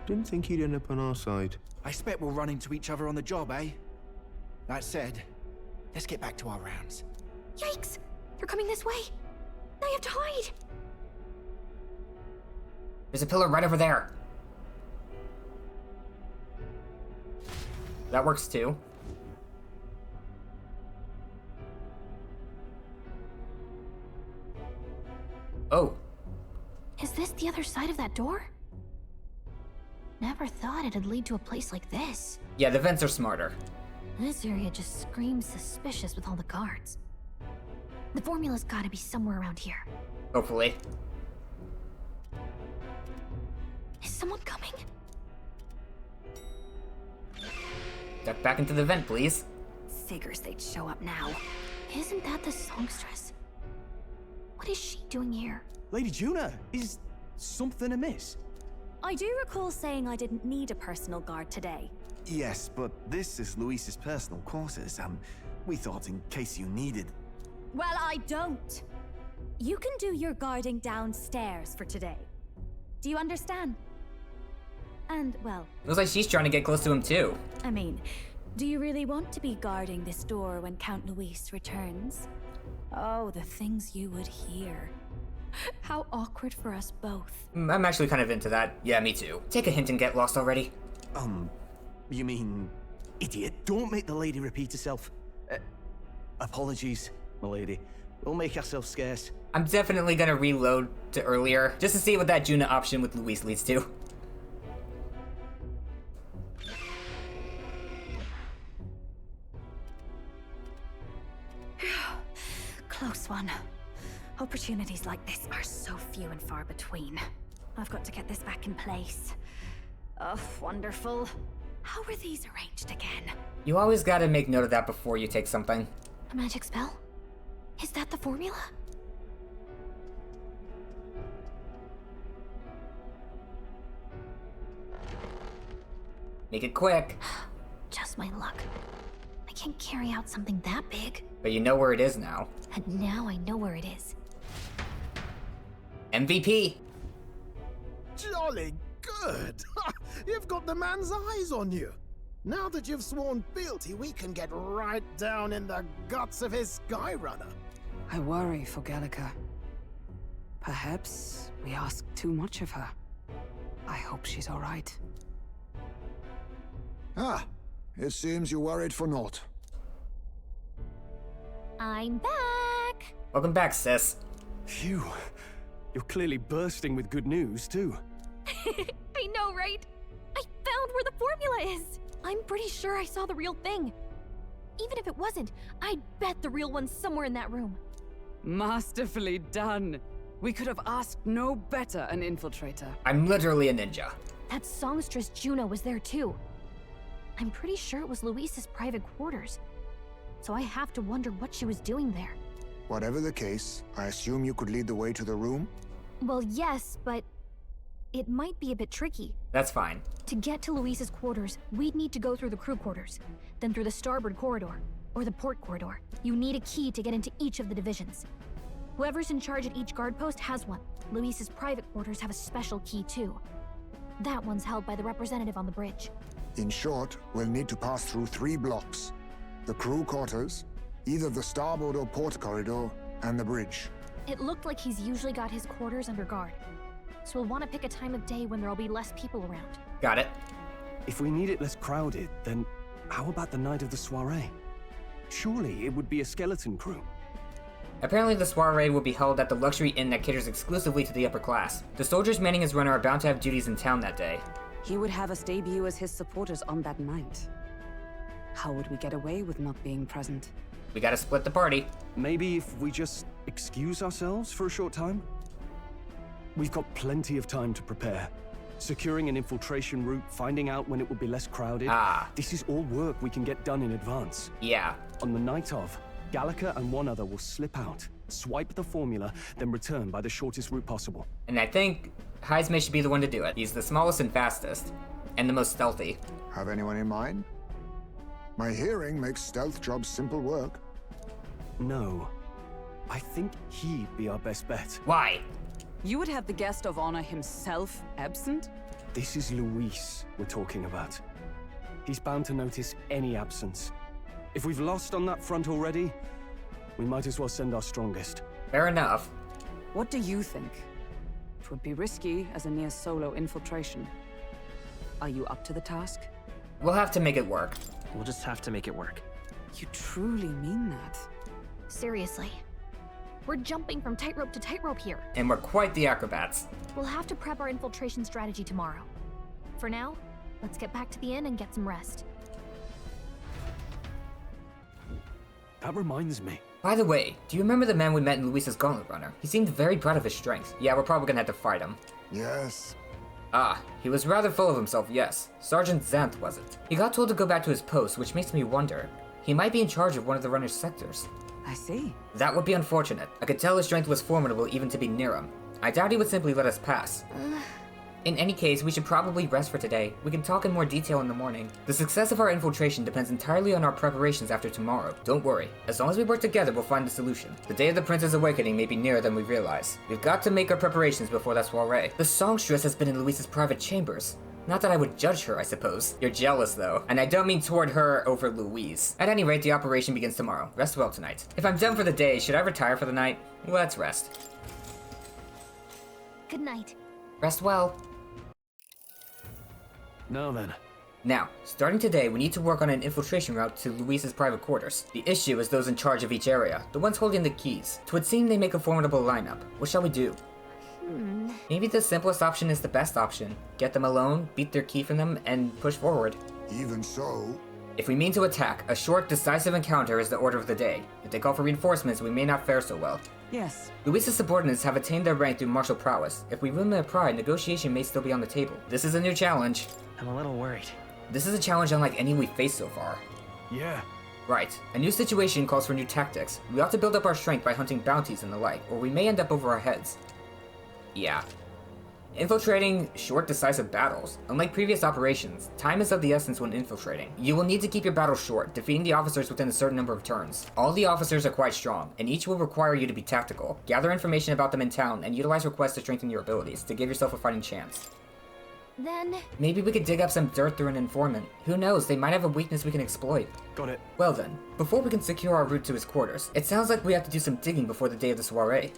Didn't think he'd end up on our side. I expect we'll run into each other on the job, eh? That said, let's get back to our rounds. Yikes! They're coming this way! I have to hide! There's a pillar right over there. That works too. Oh. Is this the other side of that door? Never thought it'd lead to a place like this. Yeah, the vents are smarter. This area just screams suspicious with all the guards. The formula's gotta be somewhere around here. Hopefully. Is someone coming? Duck back into the vent, please. Figures they'd show up now. Isn't that the songstress? What is she doing here? Lady Juna, is something amiss? I do recall saying I didn't need a personal guard today. Yes, but this is Luis's personal quarters, and we thought in case you needed... Well, I don't. You can do your guarding downstairs for today. Do you understand? And, well... Looks like she's trying to get close to him too. I mean, do you really want to be guarding this door when Count Luis returns? Oh, the things you would hear. How awkward for us both. I'm actually kind of into that. Yeah, me too. Take a hint and get lost already. You mean... Idiot, don't make the lady repeat herself. Apologies, my lady. We'll make ourselves scarce. I'm definitely gonna reload to earlier, just to see what that Juna option with Luis leads to. Close one. Opportunities like this are so few and far between. I've got to get this back in place. Oh, wonderful. How were these arranged again? You always gotta make note of that before you take something. A magic spell? Is that the formula? Make it quick. Just my luck. I can't carry out something that big. But you know where it is now. And now I know where it is. MVP! Jolly good! You've got the man's eyes on you. Now that you've sworn fealty, we can get right down in the guts of his Skyrunner. I worry for Gallica. Perhaps we ask too much of her. I hope she's all right. Ah, it seems you worried for naught. I'm back! Welcome back, sis. Phew. You're clearly bursting with good news, too. I know, right? I found where the formula is! I'm pretty sure I saw the real thing. Even if it wasn't, I'd bet the real one's somewhere in that room. Masterfully done. We could have asked no better an infiltrator. I'm literally a ninja. That songstress Juno was there too. I'm pretty sure it was Luis's private quarters. So I have to wonder what she was doing there. Whatever the case, I assume you could lead the way to the room? Well, yes, but it might be a bit tricky. That's fine. To get to Luis's quarters, we'd need to go through the crew quarters, then through the starboard corridor, or the port corridor. You need a key to get into each of the divisions. Whoever's in charge at each guard post has one. Luis's private quarters have a special key too. That one's held by the representative on the bridge. In short, we'll need to pass through 3 blocks. The crew quarters, either the starboard or port corridor, and the bridge. It looked like he's usually got his quarters under guard. So we'll want to pick a time of day when there'll be less people around. Got it. If we need it less crowded, then how about the night of the soiree? Surely it would be a skeleton crew. Apparently the soiree will be held at the luxury inn that caters exclusively to the upper class. The soldiers manning his runner are bound to have duties in town that day. He would have us debut as his supporters on that night. How would we get away with not being present? We gotta split the party. Maybe if we just excuse ourselves for a short time? We've got plenty of time to prepare. Securing an infiltration route, finding out when it will be less crowded. This is all work we can get done in advance. Yeah. On the night of, Gallica and one other will slip out, swipe the formula, then return by the shortest route possible. And I think Heismay should be the one to do it. He's the smallest and fastest, and the most stealthy. Have anyone in mind? My hearing makes stealth jobs simple work. No. I think he'd be our best bet. Why? You would have the guest of honor himself absent? This is Luis we're talking about. He's bound to notice any absence. If we've lost on that front already, we might as well send our strongest. Fair enough. What do you think? It would be risky as a near-solo infiltration. Are you up to the task? We'll have to make it work. We'll just have to make it work. You truly mean that? Seriously. We're jumping from tightrope to tightrope here. And we're quite the acrobats. We'll have to prep our infiltration strategy tomorrow. For now, let's get back to the inn and get some rest. That reminds me. By the way, do you remember the man we met in Luis's Gauntlet Runner? He seemed very proud of his strength. Yeah, we're probably gonna have to fight him. Yes. He was rather full of himself, yes. Sergeant Xanth wasn't. He got told to go back to his post, which makes me wonder. He might be in charge of one of the runner's sectors. I see. That would be unfortunate. I could tell his strength was formidable even to be near him. I doubt he would simply let us pass. In any case, we should probably rest for today. We can talk in more detail in the morning. The success of our infiltration depends entirely on our preparations after tomorrow. Don't worry. As long as we work together, we'll find a solution. The day of the Prince's Awakening may be nearer than we realize. We've got to make our preparations before that soiree. The songstress has been in Luis's private chambers. Not that I would judge her, I suppose. You're jealous, though. And I don't mean toward her over Luis. At any rate, the operation begins tomorrow. Rest well tonight. If I'm done for the day, should I retire for the night? Let's rest. Good night. Rest well. Now then. Now, starting today, we need to work on an infiltration route to Luis's private quarters. The issue is those in charge of each area, the ones holding the keys. It would seem they make a formidable lineup. What shall we do? Maybe the simplest option is the best option. Get them alone, beat their key from them, and push forward. Even so... If we mean to attack, a short, decisive encounter is the order of the day. If they call for reinforcements, we may not fare so well. Yes. Luis's subordinates have attained their rank through martial prowess. If we ruin their pride, negotiation may still be on the table. This is a new challenge. I'm a little worried. This is a challenge unlike any we've faced so far. Yeah. Right. A new situation calls for new tactics. We ought to build up our strength by hunting bounties and the like, or we may end up over our heads. Yeah. Infiltrating short, decisive battles. Unlike previous operations, time is of the essence when infiltrating. You will need to keep your battles short, defeating the officers within a certain number of turns. All the officers are quite strong, and each will require you to be tactical. Gather information about them in town, and utilize requests to strengthen your abilities, to give yourself a fighting chance. Then... Maybe we could dig up some dirt through an informant. Who knows, they might have a weakness we can exploit. Got it. Well then, before we can secure our route to his quarters, it sounds like we have to do some digging before the day of the soiree.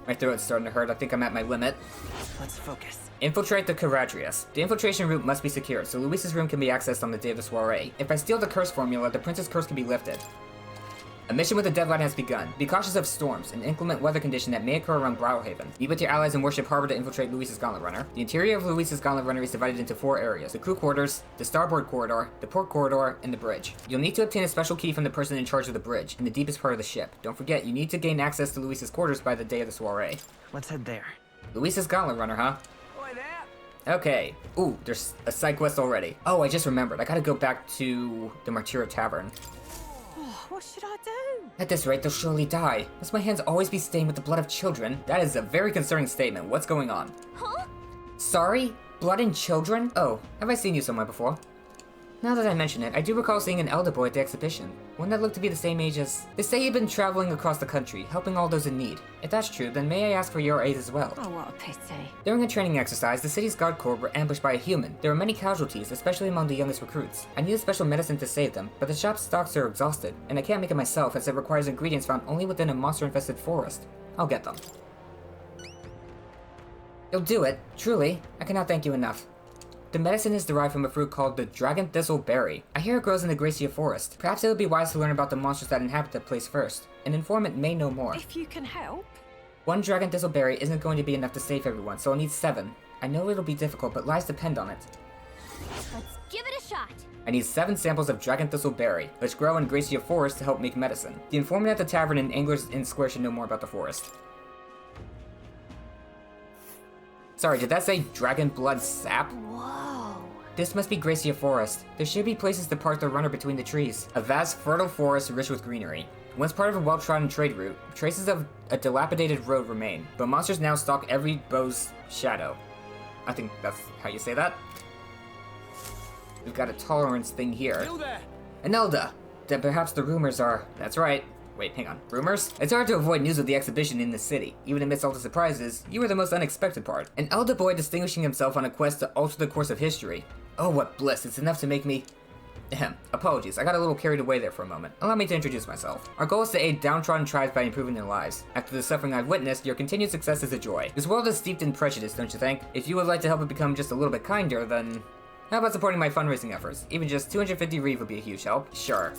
My throat's starting to hurt. I think I'm at my limit. Let's focus. Infiltrate the Charadrius. The infiltration route must be secured, so Luis's room can be accessed on the day of the soiree. If I steal the curse formula, the prince's curse can be lifted. A mission with a deadline has begun. Be cautious of storms, an inclement weather condition that may occur around Brawlhaven. Meet with your allies in Warship Harbor to infiltrate Luis's Gauntlet Runner. The interior of Luis's Gauntlet Runner is divided into 4 areas: the crew quarters, the starboard corridor, the port corridor, and the bridge. You'll need to obtain a special key from the person in charge of the bridge, in the deepest part of the ship. Don't forget, you need to gain access to Luis's quarters by the day of the soiree. Let's head there. Luis's Gauntlet Runner, huh? Okay. Ooh, there's a side quest already. Oh, I just remembered. I gotta go back to the Martyra Tavern. What should I do? At this rate, they'll surely die. Must my hands always be stained with the blood of children? That is a very concerning statement. What's going on? Huh? Sorry? Blood and children? Oh, have I seen you somewhere before? Now that I mention it, I do recall seeing an elder boy at the exhibition. One that looked to be the same age as... They say you've been traveling across the country, helping all those in need. If that's true, then may I ask for your aid as well? Oh, what a pity. During a training exercise, the city's guard corps were ambushed by a human. There were many casualties, especially among the youngest recruits. I need a special medicine to save them, but the shop's stocks are exhausted, and I can't make it myself as it requires ingredients found only within a monster-infested forest. I'll get them. You'll do it, truly. I cannot thank you enough. The medicine is derived from a fruit called the Dragon Thistle Berry. I hear it grows in the Gracia Forest. Perhaps it would be wise to learn about the monsters that inhabit the place first. An informant may know more. If you can help. 1 Dragon Thistle Berry isn't going to be enough to save everyone, so I'll need 7. I know it'll be difficult, but lives depend on it. Let's give it a shot. I need 7 samples of Dragon Thistle Berry, which grow in Gracia Forest to help make medicine. The informant at the tavern and Anglers Inn Square should know more about the forest. Sorry, did that say Dragon Blood Sap? Whoa. This must be Gracia Forest. There should be places to park the runner between the trees. A vast, fertile forest rich with greenery. Once part of a well-trodden trade route, traces of a dilapidated road remain, but monsters now stalk every bow's shadow. I think that's how you say that. We've got a tolerance thing here. An Elda! Then perhaps the rumors are... That's right. Wait, hang on. Rumors? It's hard to avoid news of the exhibition in this city. Even amidst all the surprises, you were the most unexpected part. An elder boy distinguishing himself on a quest to alter the course of history. Oh, what bliss. It's enough to make me... Ahem. Apologies, I got a little carried away there for a moment. Allow me to introduce myself. Our goal is to aid downtrodden tribes by improving their lives. After the suffering I've witnessed, your continued success is a joy. This world is steeped in prejudice, don't you think? If you would like to help it become just a little bit kinder, then... How about supporting my fundraising efforts? Even just 250 Reeve would be a huge help. Sure.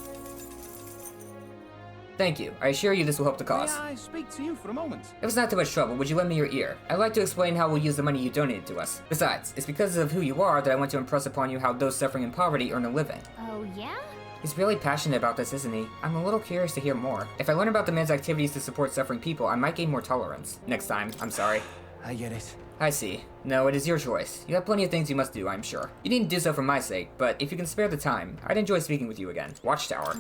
Thank you. I assure you this will help the cause. May I speak to you for a moment? If it's not too much trouble, would you lend me your ear? I'd like to explain how we'll use the money you donated to us. Besides, it's because of who you are that I want to impress upon you how those suffering in poverty earn a living. Oh, yeah? He's really passionate about this, isn't he? I'm a little curious to hear more. If I learn about the man's activities to support suffering people, I might gain more tolerance. Next time, I'm sorry. I get it. I see. No, it is your choice. You have plenty of things you must do, I'm sure. You needn't do so for my sake, but if you can spare the time, I'd enjoy speaking with you again. Watchtower.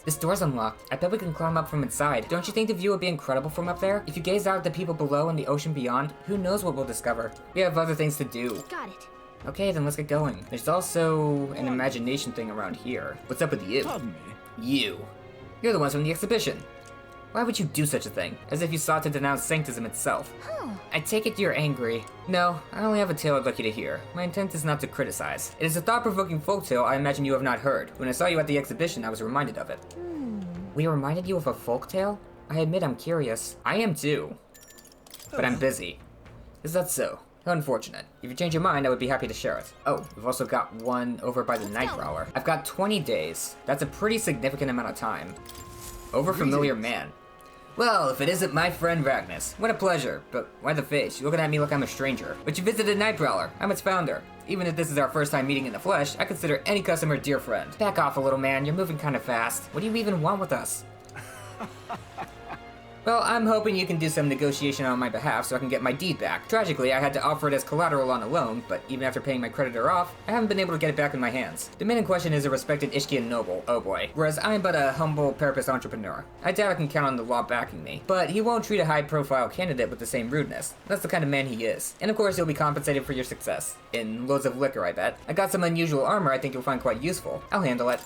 This door's unlocked. I bet we can climb up from inside. Don't you think the view would be incredible from up there? If you gaze out at the people below and the ocean beyond, who knows what we'll discover? We have other things to do. Got it. Okay, then let's get going. There's also an imagination thing around here. What's up with you? Pardon me? You. You're the ones from the exhibition. Why would you do such a thing? As if you sought to denounce sanctism itself. I take it you're angry. No, I only have a tale I'd like you to hear. My intent is not to criticize. It is a thought-provoking folktale I imagine you have not heard. When I saw you at the exhibition, I was reminded of it. We reminded you of a folktale? I admit I'm curious. I am too. But I'm busy. Is that so? How unfortunate. If you change your mind, I would be happy to share it. Oh, we've also got one over by the Nightprowler. I've got 20 days. That's a pretty significant amount of time. Over familiar man. Well, if it isn't my friend Ragnus. What a pleasure. But why the face? You're looking at me like I'm a stranger. But you visited Nightprowler. I'm its founder. Even if this is our first time meeting in the flesh, I consider any customer a dear friend. Back off a little, man. You're moving kind of fast. What do you even want with us? Well, I'm hoping you can do some negotiation on my behalf so I can get my deed back. Tragically, I had to offer it as collateral on a loan, but even after paying my creditor off, I haven't been able to get it back in my hands. The man in question is a respected Ishkian noble, oh boy, whereas I'm but a humble Parapus entrepreneur. I doubt I can count on the law backing me, but he won't treat a high-profile candidate with the same rudeness. That's the kind of man he is. And of course, you'll be compensated for your success. In loads of liquor, I bet. I got some unusual armor I think you'll find quite useful. I'll handle it.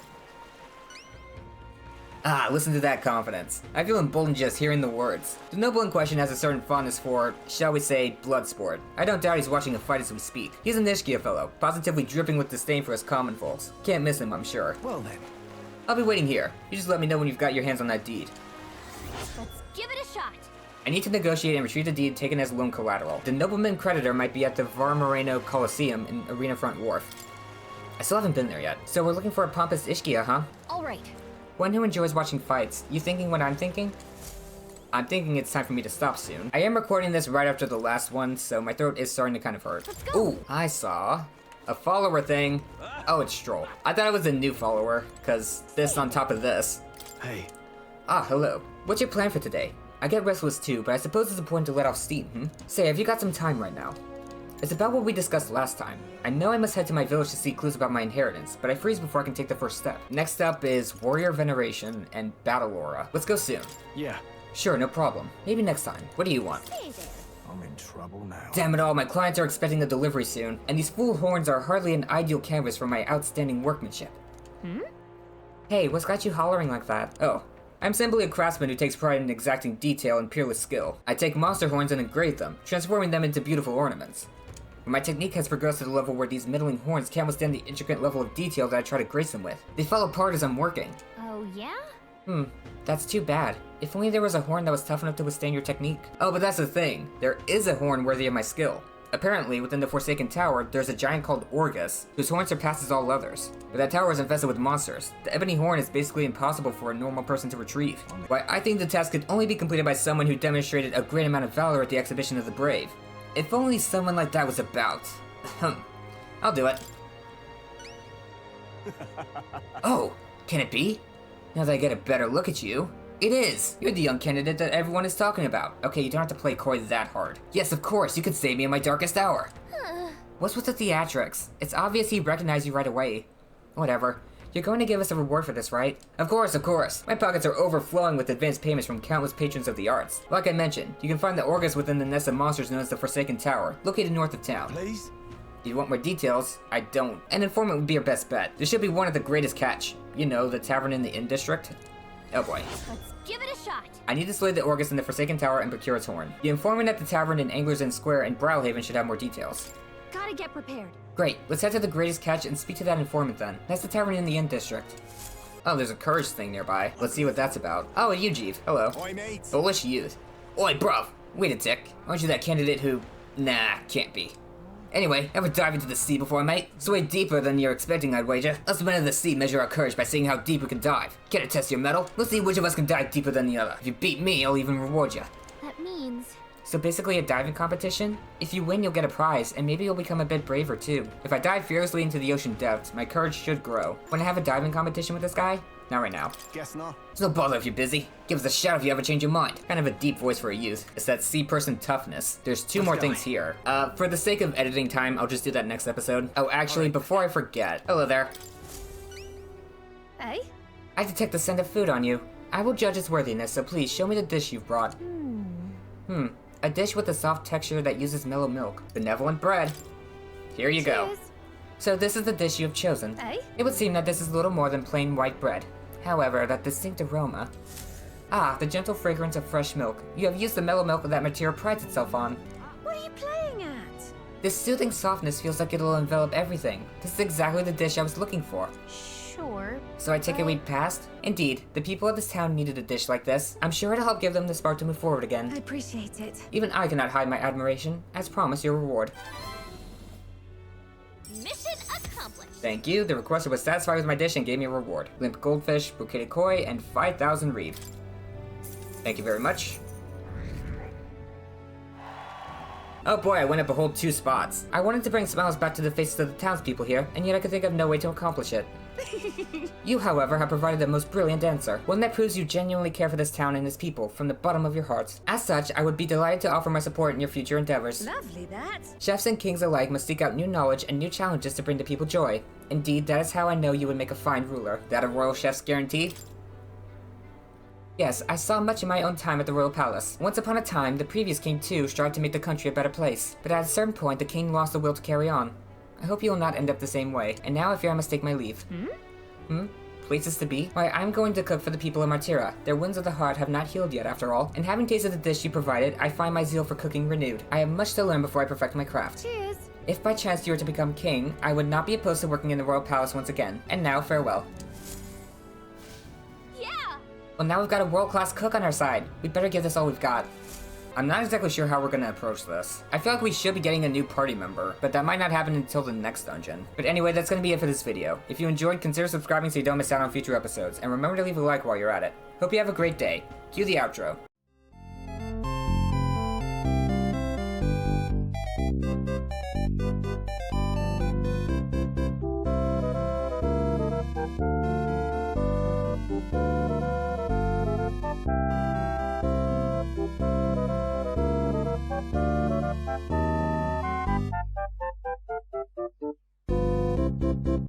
Ah, listen to that confidence. I feel emboldened just hearing the words. The noble in question has a certain fondness for, shall we say, blood sport. I don't doubt he's watching a fight as we speak. He's an Ishkia fellow, positively dripping with disdain for his common folks. Can't miss him, I'm sure. Well then. I'll be waiting here. You just let me know when you've got your hands on that deed. Let's give it a shot. I need to negotiate and retrieve the deed taken as loan collateral. The nobleman creditor might be at the Var Moreno Coliseum in Arena Front Wharf. I still haven't been there yet. So we're looking for a pompous Ishkia, huh? All right. One who enjoys watching fights. You thinking what I'm thinking? I'm thinking it's time for me to stop soon. I am recording this right after the last one, so my throat is starting to kind of hurt. Ooh, I saw a follower thing. Oh, it's Stroll. I thought it was a new follower, cause this on top of this. Hey. Ah, hello. What's your plan for today? I get restless too, but I suppose it's important to let off steam, Say, have you got some time right now? It's about what we discussed last time. I know I must head to my village to see clues about my inheritance, but I freeze before I can take the first step. Next up is Warrior Veneration and Battle Aura. Let's go soon. Yeah. Sure, no problem. Maybe next time. What do you want? I'm in trouble now. Damn it all, my clients are expecting a delivery soon, and these fool horns are hardly an ideal canvas for my outstanding workmanship. Hey, what's got you hollering like that? Oh. I'm simply a craftsman who takes pride in exacting detail and peerless skill. I take monster horns and engrave them, transforming them into beautiful ornaments. But my technique has progressed to the level where these middling horns can't withstand the intricate level of detail that I try to grace them with. They fall apart as I'm working. Oh, yeah? That's too bad. If only there was a horn that was tough enough to withstand your technique. Oh, but that's the thing. There is a horn worthy of my skill. Apparently, within the Forsaken Tower, there's a giant called Orgus, whose horn surpasses all others. But that tower is infested with monsters. The ebony horn is basically impossible for a normal person to retrieve. Why, I think the task could only be completed by someone who demonstrated a great amount of valor at the Exhibition of the Brave. If only someone like that was about. I'll do it. Oh, can it be? Now that I get a better look at you. It is! You're the young candidate that everyone is talking about. Okay, you don't have to play coy that hard. Yes, of course, you could save me in my darkest hour. What's with the theatrics? It's obvious he recognized you right away. Whatever. You're going to give us a reward for this, right? Of course, of course. My pockets are overflowing with advanced payments from countless patrons of the arts. Like I mentioned, you can find the Orgus within the nest of monsters known as the Forsaken Tower, located north of town. Please? If you want more details, I don't. An informant would be your best bet. There should be one at the greatest catch. You know, the tavern in the Inn District. Oh boy. Let's give it a shot. I need to slay the Orgus in the Forsaken Tower and procure its horn. The informant at the tavern in Anglers Inn Square in Browhaven should have more details. Gotta get prepared. Great, let's head to the greatest catch and speak to that informant then. That's the tavern in the Inn District. Oh, there's a courage thing nearby. Let's see what that's about. Oh, a Ujeev. Hello. Oi, mate. Bullish youth. Oi, bruv. Wait a tick. Aren't you that candidate who... Nah, can't be. Anyway, ever dive into the sea before, mate? It's way deeper than you're expecting, I'd wager. Let's men of the sea measure our courage by seeing how deep we can dive. Care to test your mettle? Let's see which of us can dive deeper than the other. If you beat me, I'll even reward you. That means... So basically a diving competition? If you win, you'll get a prize, and maybe you'll become a bit braver too. If I dive fearlessly into the ocean depths, my courage should grow. Want to have a diving competition with this guy? Not right now. Guess not. It's no bother if you're busy. Give us a shout if you ever change your mind. Kind of a deep voice for a youth. It's that sea person toughness. There's two more things here. For the sake of editing time, I'll just do that next episode. Oh, actually, before I forget. Hello there. Hey? I detect the scent of food on you. I will judge its worthiness, so please show me the dish you've brought. A dish with a soft texture that uses mellow milk. Benevolent bread. Here you go. So this is the dish you have chosen. Hey? It would seem that this is little more than plain white bread. However, that distinct aroma. Ah, the gentle fragrance of fresh milk. You have used the mellow milk that Matira prides itself on. What are you playing at? This soothing softness feels like it'll envelop everything. This is exactly the dish I was looking for. Shh. Sure. So I take it we passed? Indeed, the people of this town needed a dish like this. I'm sure it'll help give them the spark to move forward again. I appreciate it. Even I cannot hide my admiration. As promised, your reward. Mission accomplished. Thank you. The requester was satisfied with my dish and gave me a reward. Limp goldfish, bouquet koi, and 5,000 reed. Thank you very much. Oh boy, I went up a whole 2 spots. I wanted to bring smiles back to the faces of the townspeople here, and yet I could think of no way to accomplish it. You, however, have provided the most brilliant answer, one that proves you genuinely care for this town and its people from the bottom of your hearts. As such, I would be delighted to offer my support in your future endeavors. Lovely, that. Chefs and kings alike must seek out new knowledge and new challenges to bring the people joy. Indeed, that is how I know you would make a fine ruler. That a royal chef's guarantee? Yes, I saw much in my own time at the royal palace. Once upon a time, the previous king too strived to make the country a better place, but at a certain point the king lost the will to carry on. I hope you will not end up the same way, and now I fear I must take my leave. Places to be? Why, I'm going to cook for the people of Martira. Their wounds of the heart have not healed yet, after all, and having tasted the dish you provided, I find my zeal for cooking renewed. I have much to learn before I perfect my craft. Cheers. If by chance you were to become king, I would not be opposed to working in the royal palace once again. And now, farewell. Well, now we've got a world-class cook on our side. We'd better give this all we've got. I'm not exactly sure how we're gonna approach this. I feel like we should be getting a new party member, but that might not happen until the next dungeon. But anyway, that's gonna be it for this video. If you enjoyed, consider subscribing so you don't miss out on future episodes, and remember to leave a like while you're at it. Hope you have a great day. Cue the outro.